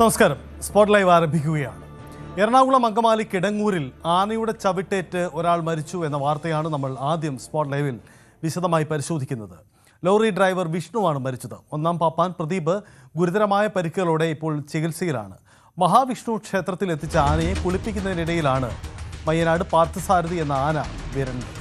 നമസ്കാരം. Spot live ആരംഭിക്കുകയാണ്. എറണാകുളം അങ്കമാലി കിടങ്ങൂരിൽ ആനയുടെ ചവിട്ടേറ്റ് ഒരാൾ മരിച്ചു എന്ന വാർത്തയാണ് നമ്മൾ ആദ്യം സ്പോട്ട് ലൈവിൽ വിശദമായി പരിശോധിക്കുന്നത്. ലോറി ഡ്രൈവർ വിഷ്ണുവാണ് മരിച്ചത്. ഒന്നാം പാപ്പാൻ പ്രദീപ് ഗുരുതരമായ പരിക്കുകളോടെ ഇപ്പോൾ ചികിത്സയിലാണ്. മഹാവിഷ്ണു ക്ഷേത്രത്തിൽ എത്തിച്ച ആനയെ കുളിപ്പിക്കുന്നതിനിടയിലാണ് മയ്യനാട് പാർത്ഥസാരഥി എന്ന ആന വിരണ്ടത്.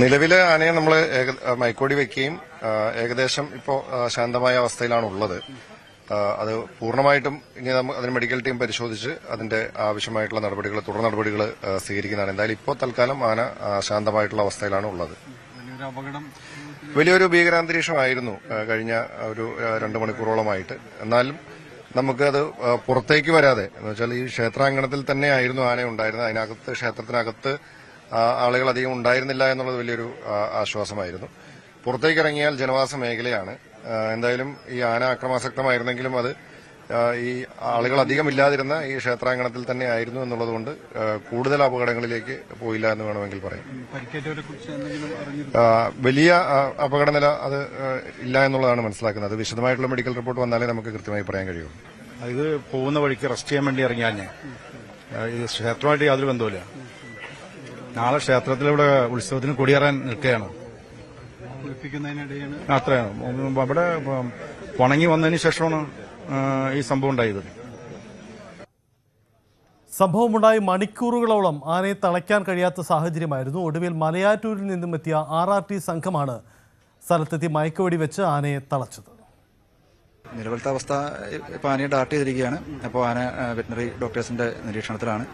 നിലവിലെ ആനയെ നമ്മൾ മൈക്കോടി വെക്കുകയും ഏകദേശം ഇപ്പോൾ ശാന്തമായ അവസ്ഥയിലാണ് ഉള്ളത്. അത് പൂർണ്ണമായിട്ടും ഇനി അതിന് മെഡിക്കൽ ടീം പരിശോധിച്ച് അതിന്റെ ആവശ്യമായിട്ടുള്ള തുടർ നടപടികൾ സ്വീകരിക്കുന്നതാണ്. എന്തായാലും ഇപ്പോൾ തൽക്കാലം ആന ശാന്തമായിട്ടുള്ള അവസ്ഥയിലാണ് ഉള്ളത്. വലിയൊരു ഭീകരാന്തരീക്ഷമായിരുന്നു കഴിഞ്ഞ ഒരു 2 മണിക്കൂറോളമായിട്ട്. എന്നാലും നമുക്കത് പുറത്തേക്ക് വരാതെ എന്ന് വെച്ചാൽ ഈ ക്ഷേത്രാങ്കണത്തിൽ തന്നെയായിരുന്നു ആന ഉണ്ടായിരുന്നത്. അതിനകത്ത് ക്ഷേത്രത്തിനകത്ത് ആളുകൾ അധികം ഉണ്ടായിരുന്നില്ല എന്നുള്ളത് വലിയൊരു ആശ്വാസമായിരുന്നു. പുറത്തേക്ക് ഇറങ്ങിയാൽ ജനവാസ മേഖലയാണ്. എന്തായാലും ഈ ആന അക്രമാസക്തമായിരുന്നെങ്കിലും അത് ഈ ആളുകൾ അധികം ഇല്ലാതിരുന്ന ഈ ക്ഷേത്രാങ്കണത്തിൽ തന്നെ ആയിരുന്നു എന്നുള്ളതുകൊണ്ട് കൂടുതൽ അപകടങ്ങളിലേക്ക് പോയില്ല എന്ന് വേണമെങ്കിൽ പറയാം. വലിയ അപകടനില അത് ഇല്ല എന്നുള്ളതാണ് മനസ്സിലാക്കുന്നത്. വിശദമായിട്ടുള്ള മെഡിക്കൽ റിപ്പോർട്ട് വന്നാലേ നമുക്ക് കൃത്യമായി പറയാൻ കഴിയുള്ളൂ. ഇത് പോകുന്ന വഴിക്ക് റെസ്റ്റ് ചെയ്യാൻ വേണ്ടി ഇറങ്ങിയാൽ ഇത് ക്ഷേത്രമായിട്ട് യാതൊരു ബന്ധവുമില്ല. നാളെ ക്ഷേത്രത്തിലിവിടെ ഉത്സവത്തിന് കൊടിയേറാൻ നിൽക്കുകയാണ്. അത്രയാണ്. അവിടെ ഉണങ്ങി വന്നതിന് ശേഷമാണ് ഈ സംഭവം ഉണ്ടായത്. സംഭവമുണ്ടായി മണിക്കൂറുകളോളം ആനയെ തളയ്ക്കാൻ കഴിയാത്ത സാഹചര്യമായിരുന്നു. ഒടുവിൽ മലയാറ്റൂരിൽ നിന്നും എത്തിയ RRT സംഘമാണ് സ്ഥലത്തെത്തി മയക്കുവെടി വെച്ച് ആനയെ തളച്ചത്. നിലവിലത്തെ അവസ്ഥ ഇപ്പോൾ ആനയെ ഡാർട്ട് ചെയ്തിരിക്കുകയാണ്. അപ്പോൾ ആന വെറ്റിനറി ഡോക്ടേഴ്സിന്റെ നിരീക്ഷണത്തിലാണ്.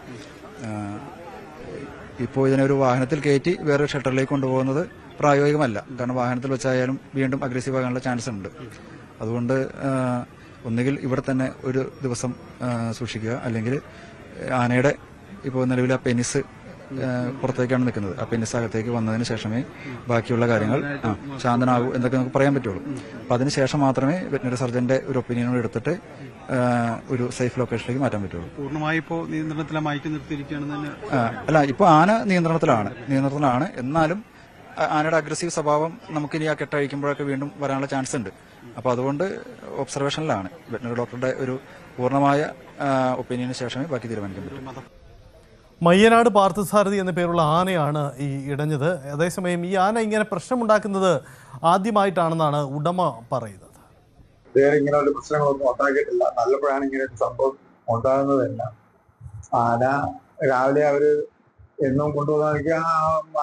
ഇപ്പോൾ ഇതിനൊരു വാഹനത്തിൽ കയറ്റി വേറൊരു ഷെൽട്ടറിലേക്ക് കൊണ്ടുപോകുന്നത് പ്രായോഗികമല്ല. കാരണം വാഹനത്തിൽ വെച്ചായാലും വീണ്ടും അഗ്രസീവ് ആകാനുള്ള ചാൻസ് ഉണ്ട്. അതുകൊണ്ട് ഒന്നുകിൽ ഇവിടെ തന്നെ ഒരു ദിവസം സൂക്ഷിക്കുക, അല്ലെങ്കിൽ ആനയുടെ ഇപ്പോൾ നിലവിൽ ആ പെനിസ് പുറത്തേക്കാണ് നിൽക്കുന്നത്. ആ പെനിസ് അകത്തേക്ക് വന്നതിന് ശേഷമേ ബാക്കിയുള്ള കാര്യങ്ങൾ ശാന്തനാകൂ എന്നൊക്കെ നമുക്ക് പറയാൻ പറ്റുള്ളൂ. അപ്പം അതിനുശേഷം മാത്രമേ വെറ്റിനറി സർജന്റെ ഒരു ഒപ്പീനിയനോട് എടുത്തിട്ട് ഒരു സേഫ് ലൊക്കേഷനിലേക്ക് മാറ്റാൻ പറ്റുള്ളൂ. പൂർണ്ണമായി ഇപ്പോൾ നിയന്ത്രണത്തിലെ മാറ്റി നിർത്തിയിരിക്കുകയാണെന്ന് അല്ല, ഇപ്പോൾ ആന നിയന്ത്രണത്തിലാണ്. എന്നാലും ആനയുടെ അഗ്രസീവ് സ്വഭാവം നമുക്കിനി ആ കെട്ടഴിക്കുമ്പോഴൊക്കെ വീണ്ടും വരാനുള്ള ചാൻസ് ഉണ്ട്. അപ്പോൾ അതുകൊണ്ട് ഒബ്സർവേഷനിലാണ്. വെറ്റിനറി ഡോക്ടറുടെ ഒരു പൂർണ്ണമായ ഒപ്പീനിയന് ശേഷമേ ബാക്കി തീരുമാനിക്കാൻ പറ്റൂ. മയ്യനാട് പാർത്ഥസാരഥി എന്ന പേരുള്ള ആനയാണ് ഈ ഇടഞ്ഞത്. അതേസമയം ഈ ആന ഇങ്ങനെ പ്രശ്നമുണ്ടാക്കുന്നത് ആദ്യമായിട്ടാണെന്നാണ് ഉടമ പറയുന്നത്. ഇങ്ങനെയുള്ള പ്രശ്നങ്ങളൊന്നും ഉണ്ടാക്കിയിട്ടില്ല. നല്ലപ്പോഴാണ് ഇങ്ങനെ ഒരു സംഭവം ഉണ്ടാകുന്നത് തന്നെ. ആന രാവിലെ അവര് എന്നും കൊണ്ടുപോകാൻ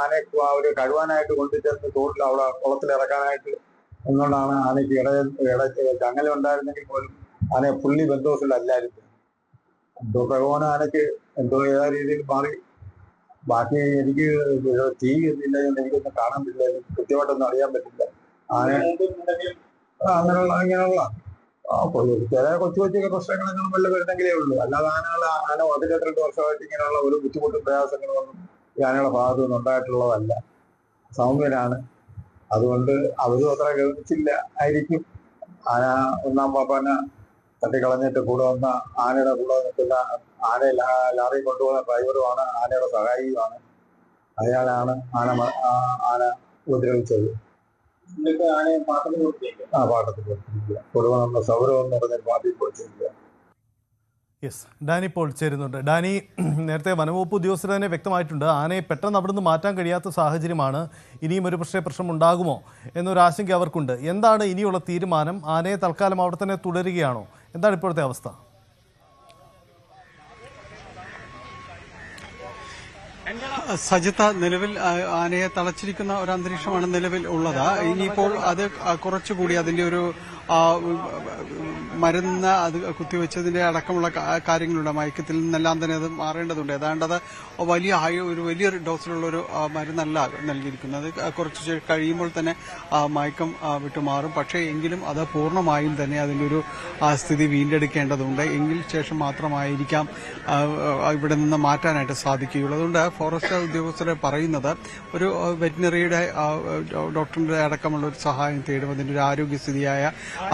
ആനയെ അവര് കഴുവാനായിട്ട് കൊണ്ടുചേർന്ന് തോട്ടിൽ അവിടെ കുളത്തിലിറക്കാനായിട്ട് എന്നുകൊണ്ടാണ് ആനയ്ക്ക് ചങ്ങല ഉണ്ടായിരുന്നെങ്കിൽ പോലും ആനയെ പുള്ളി ബന്ധോസിലല്ലായിരുന്നു. എന്തോ ഭഗവാൻ ആനയ്ക്ക് എന്തോ ഏതാ രീതിയിൽ മാറി. ബാക്കി എനിക്ക് തീ എന്നില്ല, എനിക്കൊന്നും കാണാൻ പറ്റില്ല, എനിക്ക് കൃത്യമായിട്ടൊന്നും അറിയാൻ പറ്റില്ല. ആന ഇങ്ങനെയുള്ള ചില കൊച്ചു കൊച്ചു പ്രശ്നങ്ങളെങ്കിലും വല്ല വരുന്നെങ്കിലേ ഉള്ളൂ. അല്ലാതെ ആന 12 വർഷമായിട്ട് ഇങ്ങനെയുള്ള ഒരു ബുദ്ധിമുട്ടും പ്രയാസങ്ങളൊന്നും ഈ ആനയുടെ ഭാഗത്തു നിന്ന് ഉണ്ടായിട്ടുള്ളതല്ല. സൗമ്യനാണ്. അതുകൊണ്ട് അവരും അത്ര ഗവനിച്ചില്ല ആയിരിക്കും. ആന ഒന്നാം പാപ്പാനെ തട്ടിക്കളഞ്ഞിട്ട് കൂടെ വന്ന ആനയുടെ കൂടെ നിൽക്കുന്ന ആനയെ ലാറി കൊണ്ടുപോകുന്ന ഡ്രൈവറുമാണ്, ആനയുടെ സഹായിയുമാണ്. അയാളാണ് ആന ഉപദ്രവിച്ചത്. പാട്ടത്തിൽ കൊടുത്തിരിക്കുക. കൊടുവനുള്ള സൗരവ് എന്ന് പറഞ്ഞ പാട്ടിൽ കൊടുത്തിരിക്കുക. യെസ്, ഡാനി പോൾ ചേരുന്നുണ്ട്. ഡാനി, നേരത്തെ വനംവകുപ്പ് ഉദ്യോഗസ്ഥർ തന്നെ വ്യക്തമായിട്ടുണ്ട്, ആനയെ പെട്ടെന്ന് അവിടുന്ന് മാറ്റാൻ കഴിയാത്ത സാഹചര്യമാണ്, ഇനിയും ഒരു പ്രശ്നം ഉണ്ടാകുമോ എന്നൊരു ആശങ്ക അവർക്കുണ്ട്. എന്താണ് ഇനിയുള്ള തീരുമാനം? ആനയെ തൽക്കാലം അവിടെ തന്നെ തുടരുകയാണോ? എന്താണ് ഇപ്പോഴത്തെ അവസ്ഥ? സജിത്ത, നിലവിൽ ആനയെ തളച്ചിരിക്കുന്ന ഒരു അന്തരീക്ഷമാണ് നിലവിൽ ഉള്ളത്. ഇനിയിപ്പോൾ അത് കുറച്ചുകൂടി അതിന്റെ ഒരു മരുന്ന് അത് കുത്തിവെച്ചതിന്റെ അടക്കമുള്ള കാര്യങ്ങളുണ്ട്. മയക്കത്തിൽ നിന്നെല്ലാം തന്നെ അത് മാറേണ്ടതുണ്ട്. ഏതാണ്ട് അത് വലിയൊരു ഡോസിലുള്ള ഒരു മരുന്നല്ല നൽകിയിരിക്കുന്നത്. കുറച്ച് കഴിയുമ്പോൾ തന്നെ മയക്കം വിട്ടുമാറും. പക്ഷേ എങ്കിലും അത് പൂർണ്ണമായും തന്നെ അതിന്റെ ഒരു സ്ഥിതി വീണ്ടെടുക്കേണ്ടതുണ്ട്. എങ്കിൽ ശേഷം മാത്രമായിരിക്കാം ഇവിടെ നിന്ന് മാറ്റാനായിട്ട് സാധിക്കുകയുള്ളൂ. അതുകൊണ്ട് ഫോറസ്റ്റ് ഉദ്യോഗസ്ഥരെ പറയുന്നത് ഒരു വെറ്റിനറിയുടെ ഡോക്ടറിന്റെ അടക്കമുള്ള ഒരു സഹായം തേടും. അതിന്റെ ഒരു ആരോഗ്യസ്ഥിതിയായ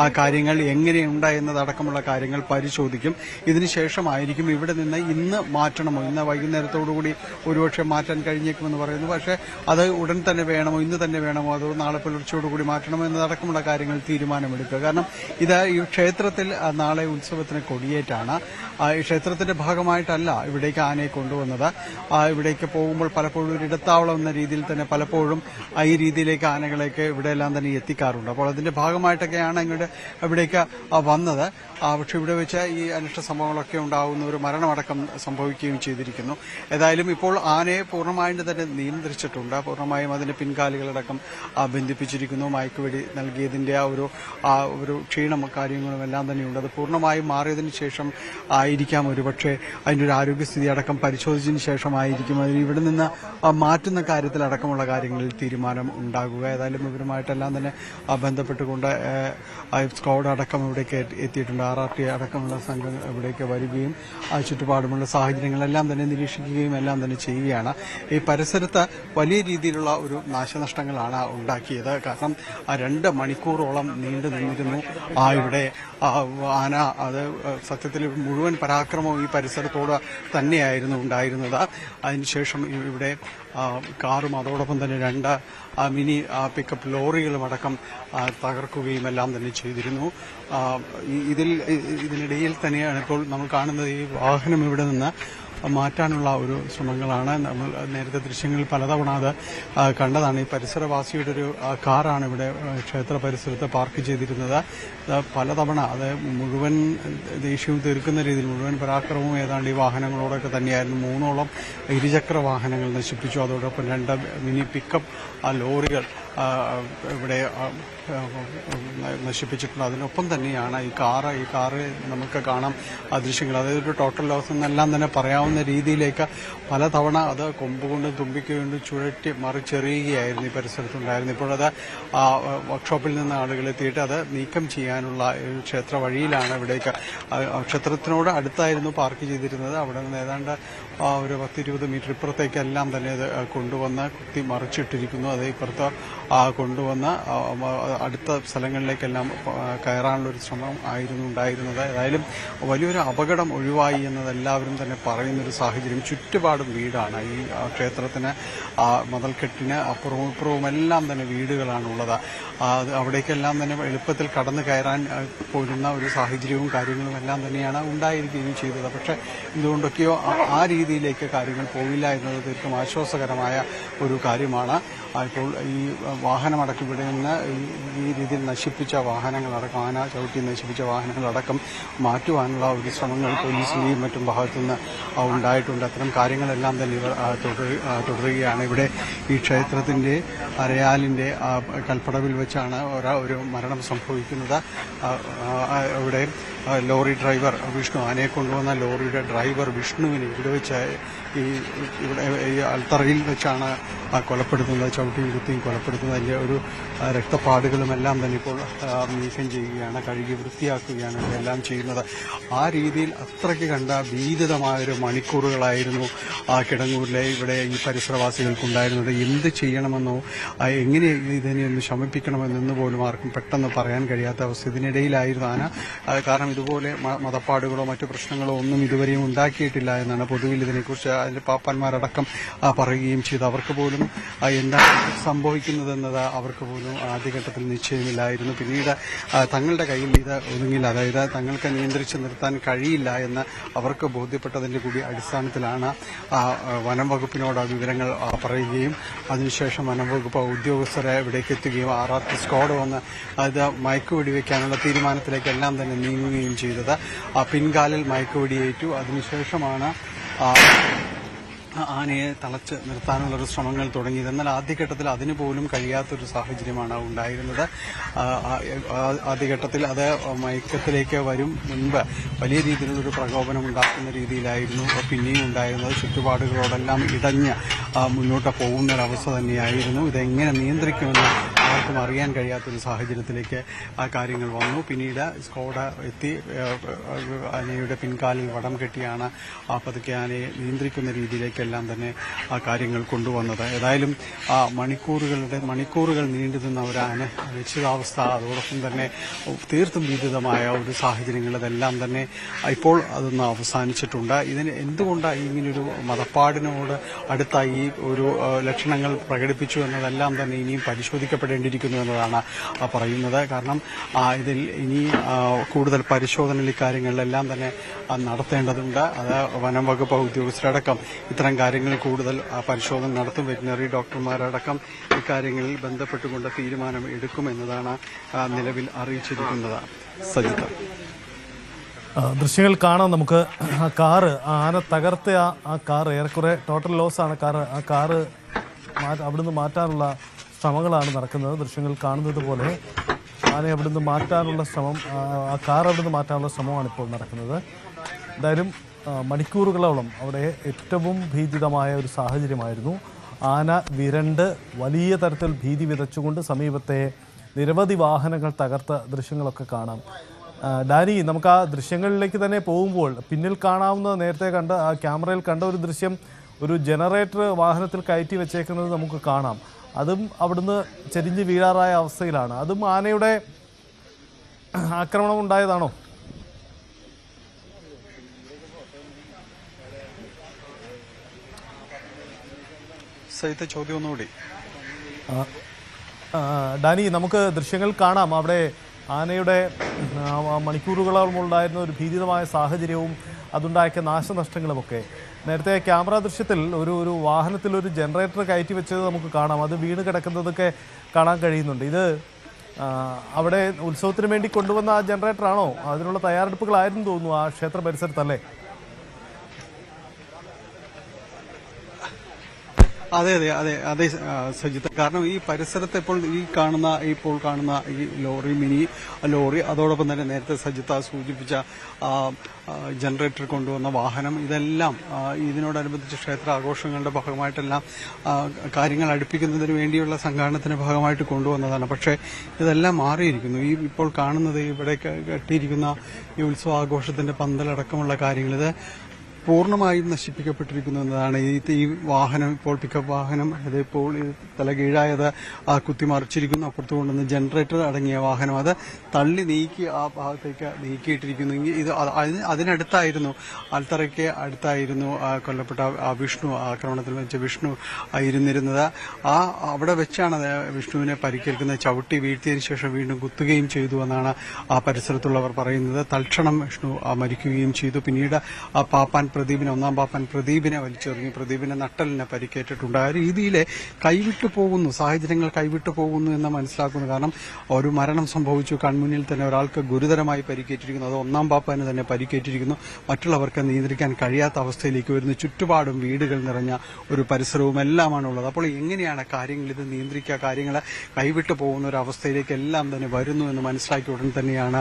ആ കാര്യങ്ങൾ എങ്ങനെയുണ്ട് എന്നതടക്കമുള്ള കാര്യങ്ങൾ പരിശോധിക്കും. ഇതിനുശേഷമായിരിക്കും ഇവിടെ നിന്ന് ഇന്ന് മാറ്റണമോ, ഇന്ന് വൈകുന്നേരത്തോടുകൂടി ഒരുപക്ഷെ മാറ്റാൻ കഴിഞ്ഞേക്കുമെന്ന് പറയുന്നു. പക്ഷേ അത് ഉടൻ തന്നെ വേണമോ, ഇന്ന് തന്നെ വേണമോ, അതോ നാളെ പുലർച്ചയോടുകൂടി മാറ്റണമോ എന്നതടക്കമുള്ള കാര്യങ്ങൾ തീരുമാനമെടുക്കുക. കാരണം ഇത് ഈ ക്ഷേത്രത്തിൽ നാളെ ഉത്സവത്തിന് കൊടിയേറ്റാണ്. ഈ ക്ഷേത്രത്തിന്റെ ഭാഗമായിട്ടല്ല ഇവിടേക്ക് ആനയെ കൊണ്ടുവന്നത്. ഇവിടേക്ക് പോകുമ്പോൾ പലപ്പോഴും ഒരു ഇടത്താവളം എന്ന രീതിയിൽ തന്നെ പലപ്പോഴും ഈ രീതിയിലേക്ക് ആനകളേക്ക് ഇവിടെയെല്ലാം തന്നെ എത്തിക്കാറുണ്ട്. അപ്പോൾ അതിന്റെ ഭാഗമായിട്ടൊക്കെയാണ് ഇവിടേക്ക് വന്നത്. പക്ഷെ ഇവിടെ വെച്ച് ഈ അനിഷ്ട സംഭവങ്ങളൊക്കെ ഉണ്ടാകുന്ന ഒരു മരണമടക്കം സംഭവിക്കുകയും ചെയ്തിരിക്കുന്നു. ഏതായാലും ഇപ്പോൾ ആനയെ പൂർണ്ണമായിട്ട് തന്നെ നിയന്ത്രിച്ചിട്ടുണ്ട്. പൂർണ്ണമായും അതിന്റെ പിൻകാലുകളടക്കം ബന്ധിപ്പിച്ചിരിക്കുന്നു. മയക്കുവെടി നൽകിയതിന്റെ ആ ഒരു ക്ഷീണം കാര്യങ്ങളും എല്ലാം തന്നെയുണ്ട്. അത് പൂർണ്ണമായും മാറിയതിനു ശേഷം ആയിരിക്കാം ഒരുപക്ഷെ അതിന്റെ ഒരു ആരോഗ്യസ്ഥിതി അടക്കം പരിശോധിച്ചതിന് ശേഷമായിരിക്കും അതിന് ഇവിടെ നിന്ന് മാറ്റുന്ന കാര്യത്തിലടക്കമുള്ള കാര്യങ്ങളിൽ തീരുമാനം ഉണ്ടാകുക. ഏതായാലും ഇവരുമായിട്ടെല്ലാം തന്നെ ബന്ധപ്പെട്ടുകൊണ്ട് സ്ക്വാഡ് അടക്കം ഇവിടേക്ക് എത്തിയിട്ടുണ്ട്. RRT അടക്കമുള്ള സംഘം ഇവിടേക്ക് വരികയും ചുറ്റുപാടുമുള്ള സാഹചര്യങ്ങളെല്ലാം തന്നെ നിരീക്ഷിക്കുകയും എല്ലാം തന്നെ ചെയ്യുകയാണ്. ഈ പരിസരത്ത് വലിയ രീതിയിലുള്ള ഒരു നാശനഷ്ടങ്ങളാണ് ഉണ്ടാക്കിയത്. കാരണം 2 മണിക്കൂറോളം നീണ്ടു നിന്നിരുന്നു ഇവിടെ ആന. അത് സത്യത്തിൽ മുഴുവൻ പരാക്രമവും ഈ പരിസരത്തോട് തന്നെയായിരുന്നു ഉണ്ടായിരുന്നത്. അതിനുശേഷം ഇവിടെ കാറും അതോടൊപ്പം തന്നെ 2 മിനി പിക്കപ്പ് ലോറികളും അടക്കം തകർക്കുകയും എല്ലാം തന്നെ ചെയ്തിരുന്നു. ഇതിനിടയിൽ തന്നെയാണ് ഇപ്പോൾ നമ്മൾ കാണുന്നത് ഈ വാഹനം ഇവിടെ നിന്ന് മാറ്റാനുള്ള ഒരു ശ്രമങ്ങളാണ്. നമ്മൾ നേരത്തെ ദൃശ്യങ്ങളിൽ പലതവണ അത് കണ്ടതാണ്. ഈ പരിസരവാസിയുടെ ഒരു കാറാണ് ഇവിടെ ക്ഷേത്ര പരിസരത്ത് പാർക്ക് ചെയ്തിരുന്നത്. പലതവണ അത് മുഴുവൻ ദേഷ്യവും തീർക്കുന്ന രീതിയിൽ മുഴുവൻ പരാക്രമവും ഏതാണ്ട് ഈ വാഹനങ്ങളോടൊക്കെ തന്നെയായിരുന്നു. 3ഓളം ഇരുചക്ര വാഹനങ്ങൾ നശിപ്പിച്ചു. അതോടൊപ്പം 2 മിനി പിക്കപ്പ് ലോറികൾ ഇവിടെ നശിപ്പിച്ചിട്ടുണ്ട്. അതിനൊപ്പം തന്നെയാണ് ഈ കാറ് നമുക്ക് കാണാം ദൃശ്യങ്ങൾ. അതായത് ഒരു ടോട്ടൽ ലോസ് എന്നെല്ലാം തന്നെ പറയാവുന്ന രീതിയിലേക്ക് പലതവണ അത് കൊമ്പുകൊണ്ടും തുമ്പിക്കൊണ്ടും ചുഴറ്റി മറിച്ചെറിയുകയായിരുന്നു ഈ പരിസരത്തുണ്ടായിരുന്നു. ഇപ്പോഴത് വർക്ക്ഷോപ്പിൽ നിന്ന് ആളുകൾ എത്തിയിട്ട് അത് നീക്കം ചെയ്യാനുള്ള ക്ഷേത്ര വഴിയിലാണ് ഇവിടേക്ക്. ക്ഷേത്രത്തിനോട് അടുത്തായിരുന്നു പാർക്ക് ചെയ്തിരുന്നത്. അവിടെ നിന്ന് ഏതാണ്ട് ഒരു 10-20 മീറ്റർ ഇപ്പുറത്തേക്കെല്ലാം തന്നെ അത് കൊണ്ടുവന്ന് കുത്തി മറിച്ചിട്ടിരിക്കുന്നു. അത് ഇപ്പുറത്ത് കൊണ്ടുവന്ന് അടുത്ത സ്ഥലങ്ങളിലേക്കെല്ലാം കയറാനുള്ള ഒരു ശ്രമം ആയിരുന്നു ഉണ്ടായിരുന്നത്. ഏതായാലും വലിയൊരു അപകടം ഒഴിവായി എന്നത് എല്ലാവരും തന്നെ പറയുന്നൊരു സാഹചര്യം. ചുറ്റുപാടും വീടാണ്. ഈ ക്ഷേത്രത്തിന് മതിൽക്കെട്ടിന് അപ്പുറവും ഇപ്പുറവും എല്ലാം തന്നെ വീടുകളാണുള്ളത്. അവിടേക്കെല്ലാം തന്നെ എളുപ്പത്തിൽ കടന്നു കയറാൻ പോരുന്ന ഒരു സാഹചര്യവും കാര്യങ്ങളും എല്ലാം തന്നെയാണ് ഉണ്ടായിരിക്കുകയും ചെയ്തത്. പക്ഷെ എന്തുകൊണ്ടൊക്കെയോ ആ രീതിയിൽ രീതിയിലേക്ക് കാര്യങ്ങൾ പോകില്ല എന്നത് തീർത്തും ആശ്വാസകരമായ ഒരു കാര്യമാണ്. ഇപ്പോൾ ഈ വാഹനമടക്കം ഇവിടെ നിന്ന് ഈ രീതിയിൽ നശിപ്പിച്ച വാഹനങ്ങളടക്കം, ആന ചവിട്ടി നശിപ്പിച്ച വാഹനങ്ങളടക്കം മാറ്റുവാനുള്ള ഒരു ശ്രമങ്ങൾ പോലീസിന്റെയും മറ്റും ഭാഗത്തുനിന്ന് ഉണ്ടായിട്ടുണ്ട്. അത്തരം കാര്യങ്ങളെല്ലാം തന്നെ ഇവർ തുടരുകയാണ്. ഇവിടെ ഈ ക്ഷേത്രത്തിന്റെ അരയാലിന്റെ കൽപ്പടവിൽ വെച്ചാണ് ഒരു മരണം സംഭവിക്കുന്നത്. ഇവിടെ ലോറി ഡ്രൈവർ വിഷ്ണു, ആനയെ കൊണ്ടുവന്ന ലോറിയുടെ ഡ്രൈവർ വിഷ്ണുവിനെ ഇവിടെ വെച്ച് ഈ അൽത്തറയിൽ വെച്ചാണ് കൊലപ്പെടുത്തുന്നത്, ചവിട്ടിയും കുത്തിയും കൊലപ്പെടുത്തുന്നത്. അതിൻ്റെ ഒരു രക്തപ്പാടുകളുമെല്ലാം തന്നെ ഇപ്പോൾ നീക്കം ചെയ്യുകയാണ്, കഴുകി വൃത്തിയാക്കുകയാണ് ഇതെല്ലാം ചെയ്യുന്നത്. ആ രീതിയിൽ അത്രയ്ക്ക് കണ്ട ഭീതിതമായൊരു മണിക്കൂറുകളായിരുന്നു കിടങ്ങൂരിലെ ഇവിടെ ഈ പരിസരവാസികൾക്കുണ്ടായിരുന്നത്. എന്ത് ചെയ്യണമെന്നോ എങ്ങനെ ഇതിനെ ഒന്ന് ശമിപ്പിക്കണമെന്ന് പോലും ആർക്കും പെട്ടെന്ന് പറയാൻ കഴിയാത്ത അവസ്ഥ. ഇതിനിടയിലായിരുന്നു ആന. കാരണം ഇതുപോലെ മതപ്പാടുകളോ മറ്റു പ്രശ്നങ്ങളോ ഒന്നും ഇതുവരെയും ഉണ്ടാക്കിയിട്ടില്ല എന്നാണ് പൊതുവിൽ ഇതിനെക്കുറിച്ച് അതിന്റെ പാപ്പാന്മാരടക്കം പറയുകയും ചെയ്തു. അവർക്ക് പോലും എന്താണ് സംഭവിക്കുന്നതെന്നത് അവർക്ക് പോലും ആദ്യഘട്ടത്തിൽ നിശ്ചയമില്ലായിരുന്നു. പിന്നീട് തങ്ങളുടെ കയ്യിൽ ഇത് ഒതുങ്ങില്ല, അതായത് തങ്ങൾക്ക് നിയന്ത്രിച്ച് നിർത്താൻ കഴിയില്ല എന്ന് അവർക്ക് ബോധ്യപ്പെട്ടതിന്റെ കൂടി അടിസ്ഥാനത്തിലാണ് വനം വകുപ്പിനോട് വിവരങ്ങൾ പറയുകയും അതിനുശേഷം വനം വകുപ്പ് ഉദ്യോഗസ്ഥരെ ഇവിടേക്ക് എത്തുകയും RRT സ്ക്വാഡ് വന്ന് അത് മയക്കുവെടിവെക്കാനുള്ള തീരുമാനത്തിലേക്കെല്ലാം തന്നെ നീങ്ങുകയും ചെയ്തത്. പിൻകാലിൽ മയക്കുവെടിയേറ്റു. അതിനുശേഷമാണ് ആനയെ തളച്ച് നിർത്താനുള്ളൊരു ശ്രമങ്ങൾ തുടങ്ങിയത്. എന്നാൽ ആദ്യഘട്ടത്തിൽ അതിന് പോലും കഴിയാത്തൊരു സാഹചര്യമാണ് ഉണ്ടായിരുന്നത്. ആദ്യഘട്ടത്തിൽ അത് മയക്കത്തിലേക്ക് വരും മുൻപ് വലിയ രീതിയിലുള്ളൊരു പ്രകോപനം ഉണ്ടാക്കുന്ന രീതിയിലായിരുന്നു പിന്നെയും ഉണ്ടായിരുന്നത്. ചുറ്റുപാടുകളോടെല്ലാം ഇടഞ്ഞ് മുന്നോട്ട് പോകുന്നൊരവസ്ഥ തന്നെയായിരുന്നു. ഇതെങ്ങനെ നിയന്ത്രിക്കുമെന്ന് ആർക്കും അറിയാൻ കഴിയാത്തൊരു സാഹചര്യത്തിലേക്ക് ആ കാര്യങ്ങൾ വന്നു. പിന്നീട് സ്ക്വാഡ് എത്തി ആനയുടെ പിൻകാലിൽ വടം കെട്ടിയാണ് പതുക്കെ ആനയെ നിയന്ത്രിക്കുന്ന രീതിയിലേക്കെല്ലാം തന്നെ ആ കാര്യങ്ങൾ കൊണ്ടുവന്നത്. ഏതായാലും മണിക്കൂറുകൾ നീണ്ടു നിന്ന ഒരു അനിശ്ചിതാവസ്ഥ, അതോടൊപ്പം തന്നെ തീർത്തും ഭീതിതമായ ഒരു സാഹചര്യങ്ങൾ, ഇതെല്ലാം തന്നെ ഇപ്പോൾ അതൊന്ന് അവസാനിച്ചിട്ടുണ്ട്. ഇതിന് എന്തുകൊണ്ടാണ് ഇങ്ങനൊരു മതപ്പാടിനോട് അടുത്ത ഈ ഒരു ലക്ഷണങ്ങൾ പ്രകടിപ്പിച്ചു എന്നതെല്ലാം തന്നെ ഇനിയും പരിശോധിക്കപ്പെടേണ്ടിയിരിക്കുന്നു എന്നതാണ് പറയുന്നത്. കാരണം ഇതിൽ ഇനി കൂടുതൽ പരിശോധന ഇക്കാര്യങ്ങളിലെല്ലാം തന്നെ നടത്തേണ്ടതുണ്ട്. അത് വനം വകുപ്പ് ഉദ്യോഗസ്ഥരടക്കം ഇത്തരം കാര്യങ്ങളിൽ കൂടുതൽ പരിശോധന നടത്തും. വെറ്റിനറി ഡോക്ടർമാരടക്കം ഇക്കാര്യങ്ങളിൽ ബന്ധപ്പെട്ടുകൊണ്ട് തീരുമാനം എടുക്കുമെന്നതാണ് നിലവിൽ അറിയിച്ചിരിക്കുന്നത്. സജിത, ദൃശ്യങ്ങൾ കാണാം നമുക്ക്. ആ കാറ്, ആന തകർത്ത ആ കാറ് ഏറെക്കുറെ ടോട്ടൽ ലോസ് ആണ് കാറ്. ആ കാറ് അവിടുന്ന് മാറ്റാനുള്ള ശ്രമങ്ങളാണ് നടക്കുന്നത്. ദൃശ്യങ്ങൾ കാണുന്നത് പോലെ ആനയെ അവിടുന്ന് മാറ്റാനുള്ള ശ്രമം, ആ കാർ അവിടുന്ന് മാറ്റാനുള്ള ശ്രമമാണ് ഇപ്പോൾ നടക്കുന്നത്. എന്തായാലും മണിക്കൂറുകളോളം അവിടെ ഏറ്റവും ഭീതിതമായ ഒരു സാഹചര്യമായിരുന്നു. ആന വിരണ്ട് വലിയ തരത്തിൽ ഭീതി വിതച്ചുകൊണ്ട് സമീപത്തെ നിരവധി വാഹനങ്ങൾ തകർത്ത ദൃശ്യങ്ങളൊക്കെ കാണാം. ഡാനി, നമുക്ക് ആ ദൃശ്യങ്ങളിലേക്ക് തന്നെ പോകുമ്പോൾ പിന്നിൽ കാണാവുന്ന, നേരത്തെ കണ്ട ആ ക്യാമറയിൽ കണ്ട ഒരു ദൃശ്യം, ഒരു ജനറേറ്റർ വാഹനത്തിൽ കയറ്റി വെച്ചേക്കുന്നത് നമുക്ക് കാണാം. അതും അവിടുന്ന് ചെരിഞ്ഞ് വീഴാറായ അവസ്ഥയിലാണ്. അതും ആനയുടെ ആക്രമണം ഉണ്ടായതാണോ? സഹിത ചോദ്യം ഒന്നുകൂടി. ഡാനി, നമുക്ക് ദൃശ്യങ്ങൾ കാണാം. അവിടെ ആനയുടെ മണിക്കൂറുകളോളം ഉണ്ടായിരുന്ന ഒരു ഭീതിതമായ സാഹചര്യവും അതുണ്ടാക്കിയ നാശനഷ്ടങ്ങളുമൊക്കെ. നേരത്തെ ക്യാമറ ദൃശ്യത്തിൽ ഒരു വാഹനത്തിൽ ഒരു ജനറേറ്റർ കയറ്റി വെച്ചത് നമുക്ക് കാണാം. അത് വീണ് കിടക്കുന്നതൊക്കെ കാണാൻ കഴിയുന്നുണ്ട്. ഇത് അവിടെ ഉത്സവത്തിന് വേണ്ടി കൊണ്ടുവന്ന ആ ജനറേറ്ററാണോ? അതിനുള്ള തയ്യാറെടുപ്പുകളായിരുന്നു തോന്നുന്നു ആ ക്ഷേത്ര പരിസരത്തല്ലേ? അതെ അതെ അതെ അതെ സജിത്ത്. കാരണം ഈ പരിസരത്ത് ഇപ്പോൾ കാണുന്ന ഈ മിനി ലോറി, അതോടൊപ്പം തന്നെ നേരത്തെ സജിത്ത് സൂചിപ്പിച്ച ജനറേറ്റർ കൊണ്ടുവന്ന വാഹനം, ഇതെല്ലാം ഇതിനോടനുബന്ധിച്ച് ക്ഷേത്ര ആഘോഷങ്ങളുടെ ഭാഗമായിട്ടെല്ലാം കാര്യങ്ങൾ അടുപ്പിക്കുന്നതിന് വേണ്ടിയുള്ള സംഘാടനത്തിന്റെ ഭാഗമായിട്ട് കൊണ്ടുവന്നതാണ്. പക്ഷേ ഇതെല്ലാം മാറിയിരിക്കുന്നു. ഈ ഇപ്പോൾ കാണുന്നത് ഇവിടെ കെട്ടിയിരിക്കുന്ന ഈ ഉത്സവാഘോഷത്തിന്റെ പന്തലടക്കമുള്ള കാര്യങ്ങൾ, ഇത് പൂർണ്ണമായും നശിപ്പിക്കപ്പെട്ടിരിക്കുന്നു എന്നതാണ്. ഈ വാഹനം, ഇപ്പോൾ പിക്കപ്പ് വാഹനം, ഇതിപ്പോൾ തലകീഴായത് കുത്തിമറിച്ചിരിക്കുന്നു. അപ്പുറത്ത് കൊണ്ടുവന്ന് ജനറേറ്റർ അടങ്ങിയ വാഹനം അത് തള്ളി നീക്കി ആ ഭാഗത്തേക്ക് നീക്കിയിട്ടിരിക്കുന്നു. ഇത് അതിനടുത്തായിരുന്നു, ആൽത്തറയ്ക്ക് അടുത്തായിരുന്നു കൊല്ലപ്പെട്ട വിഷ്ണു, ആക്രമണത്തിൽ വെച്ച വിഷ്ണു ഇരുന്നിരുന്നത്. അവിടെ വെച്ചാണ് വിഷ്ണുവിനെ പരിക്കേൽക്കുന്നത്. ചവിട്ടി വീഴ്ത്തിയതിനു ശേഷം വീണ്ടും കുത്തുകയും ചെയ്തു എന്നാണ് ആ പരിസരത്തുള്ളവർ പറയുന്നത്. തൽക്ഷണം വിഷ്ണു മരിക്കുകയും ചെയ്തു. പിന്നീട് പാപ്പാൻ പ്രദീപിനെ, ഒന്നാം പാപ്പൻ പ്രദീപിനെ വലിച്ചെറിഞ്ഞു. പ്രദീപിന്റെ നട്ടലിനെ പരിക്കേറ്റിട്ടുണ്ട്. ആ രീതിയിൽ കൈവിട്ടു പോകുന്നു, സാഹചര്യങ്ങൾ കൈവിട്ടു പോകുന്നു എന്ന് മനസ്സിലാക്കുന്നു. കാരണം ഒരു മരണം സംഭവിച്ചു, കൺമുന്നിൽ തന്നെ ഒരാൾക്ക് ഗുരുതരമായി പരിക്കേറ്റിരിക്കുന്നു. അത് ഒന്നാം പാപ്പന് തന്നെ പരിക്കേറ്റിരിക്കുന്നു. മറ്റുള്ളവർക്ക് നിയന്ത്രിക്കാൻ കഴിയാത്ത അവസ്ഥയിലേക്ക് വരുന്നു. ചുറ്റുപാടും വീടുകൾ നിറഞ്ഞ ഒരു പരിസരവും എല്ലാമാണുള്ളത്. അപ്പോൾ എങ്ങനെയാണ് കാര്യങ്ങൾ ഇത് നിയന്ത്രിക്കുക, കാര്യങ്ങൾ കൈവിട്ടു പോകുന്ന ഒരു അവസ്ഥയിലേക്ക് എല്ലാം തന്നെ വരുന്നു എന്ന് മനസ്സിലാക്കിയ ഉടൻ തന്നെയാണ്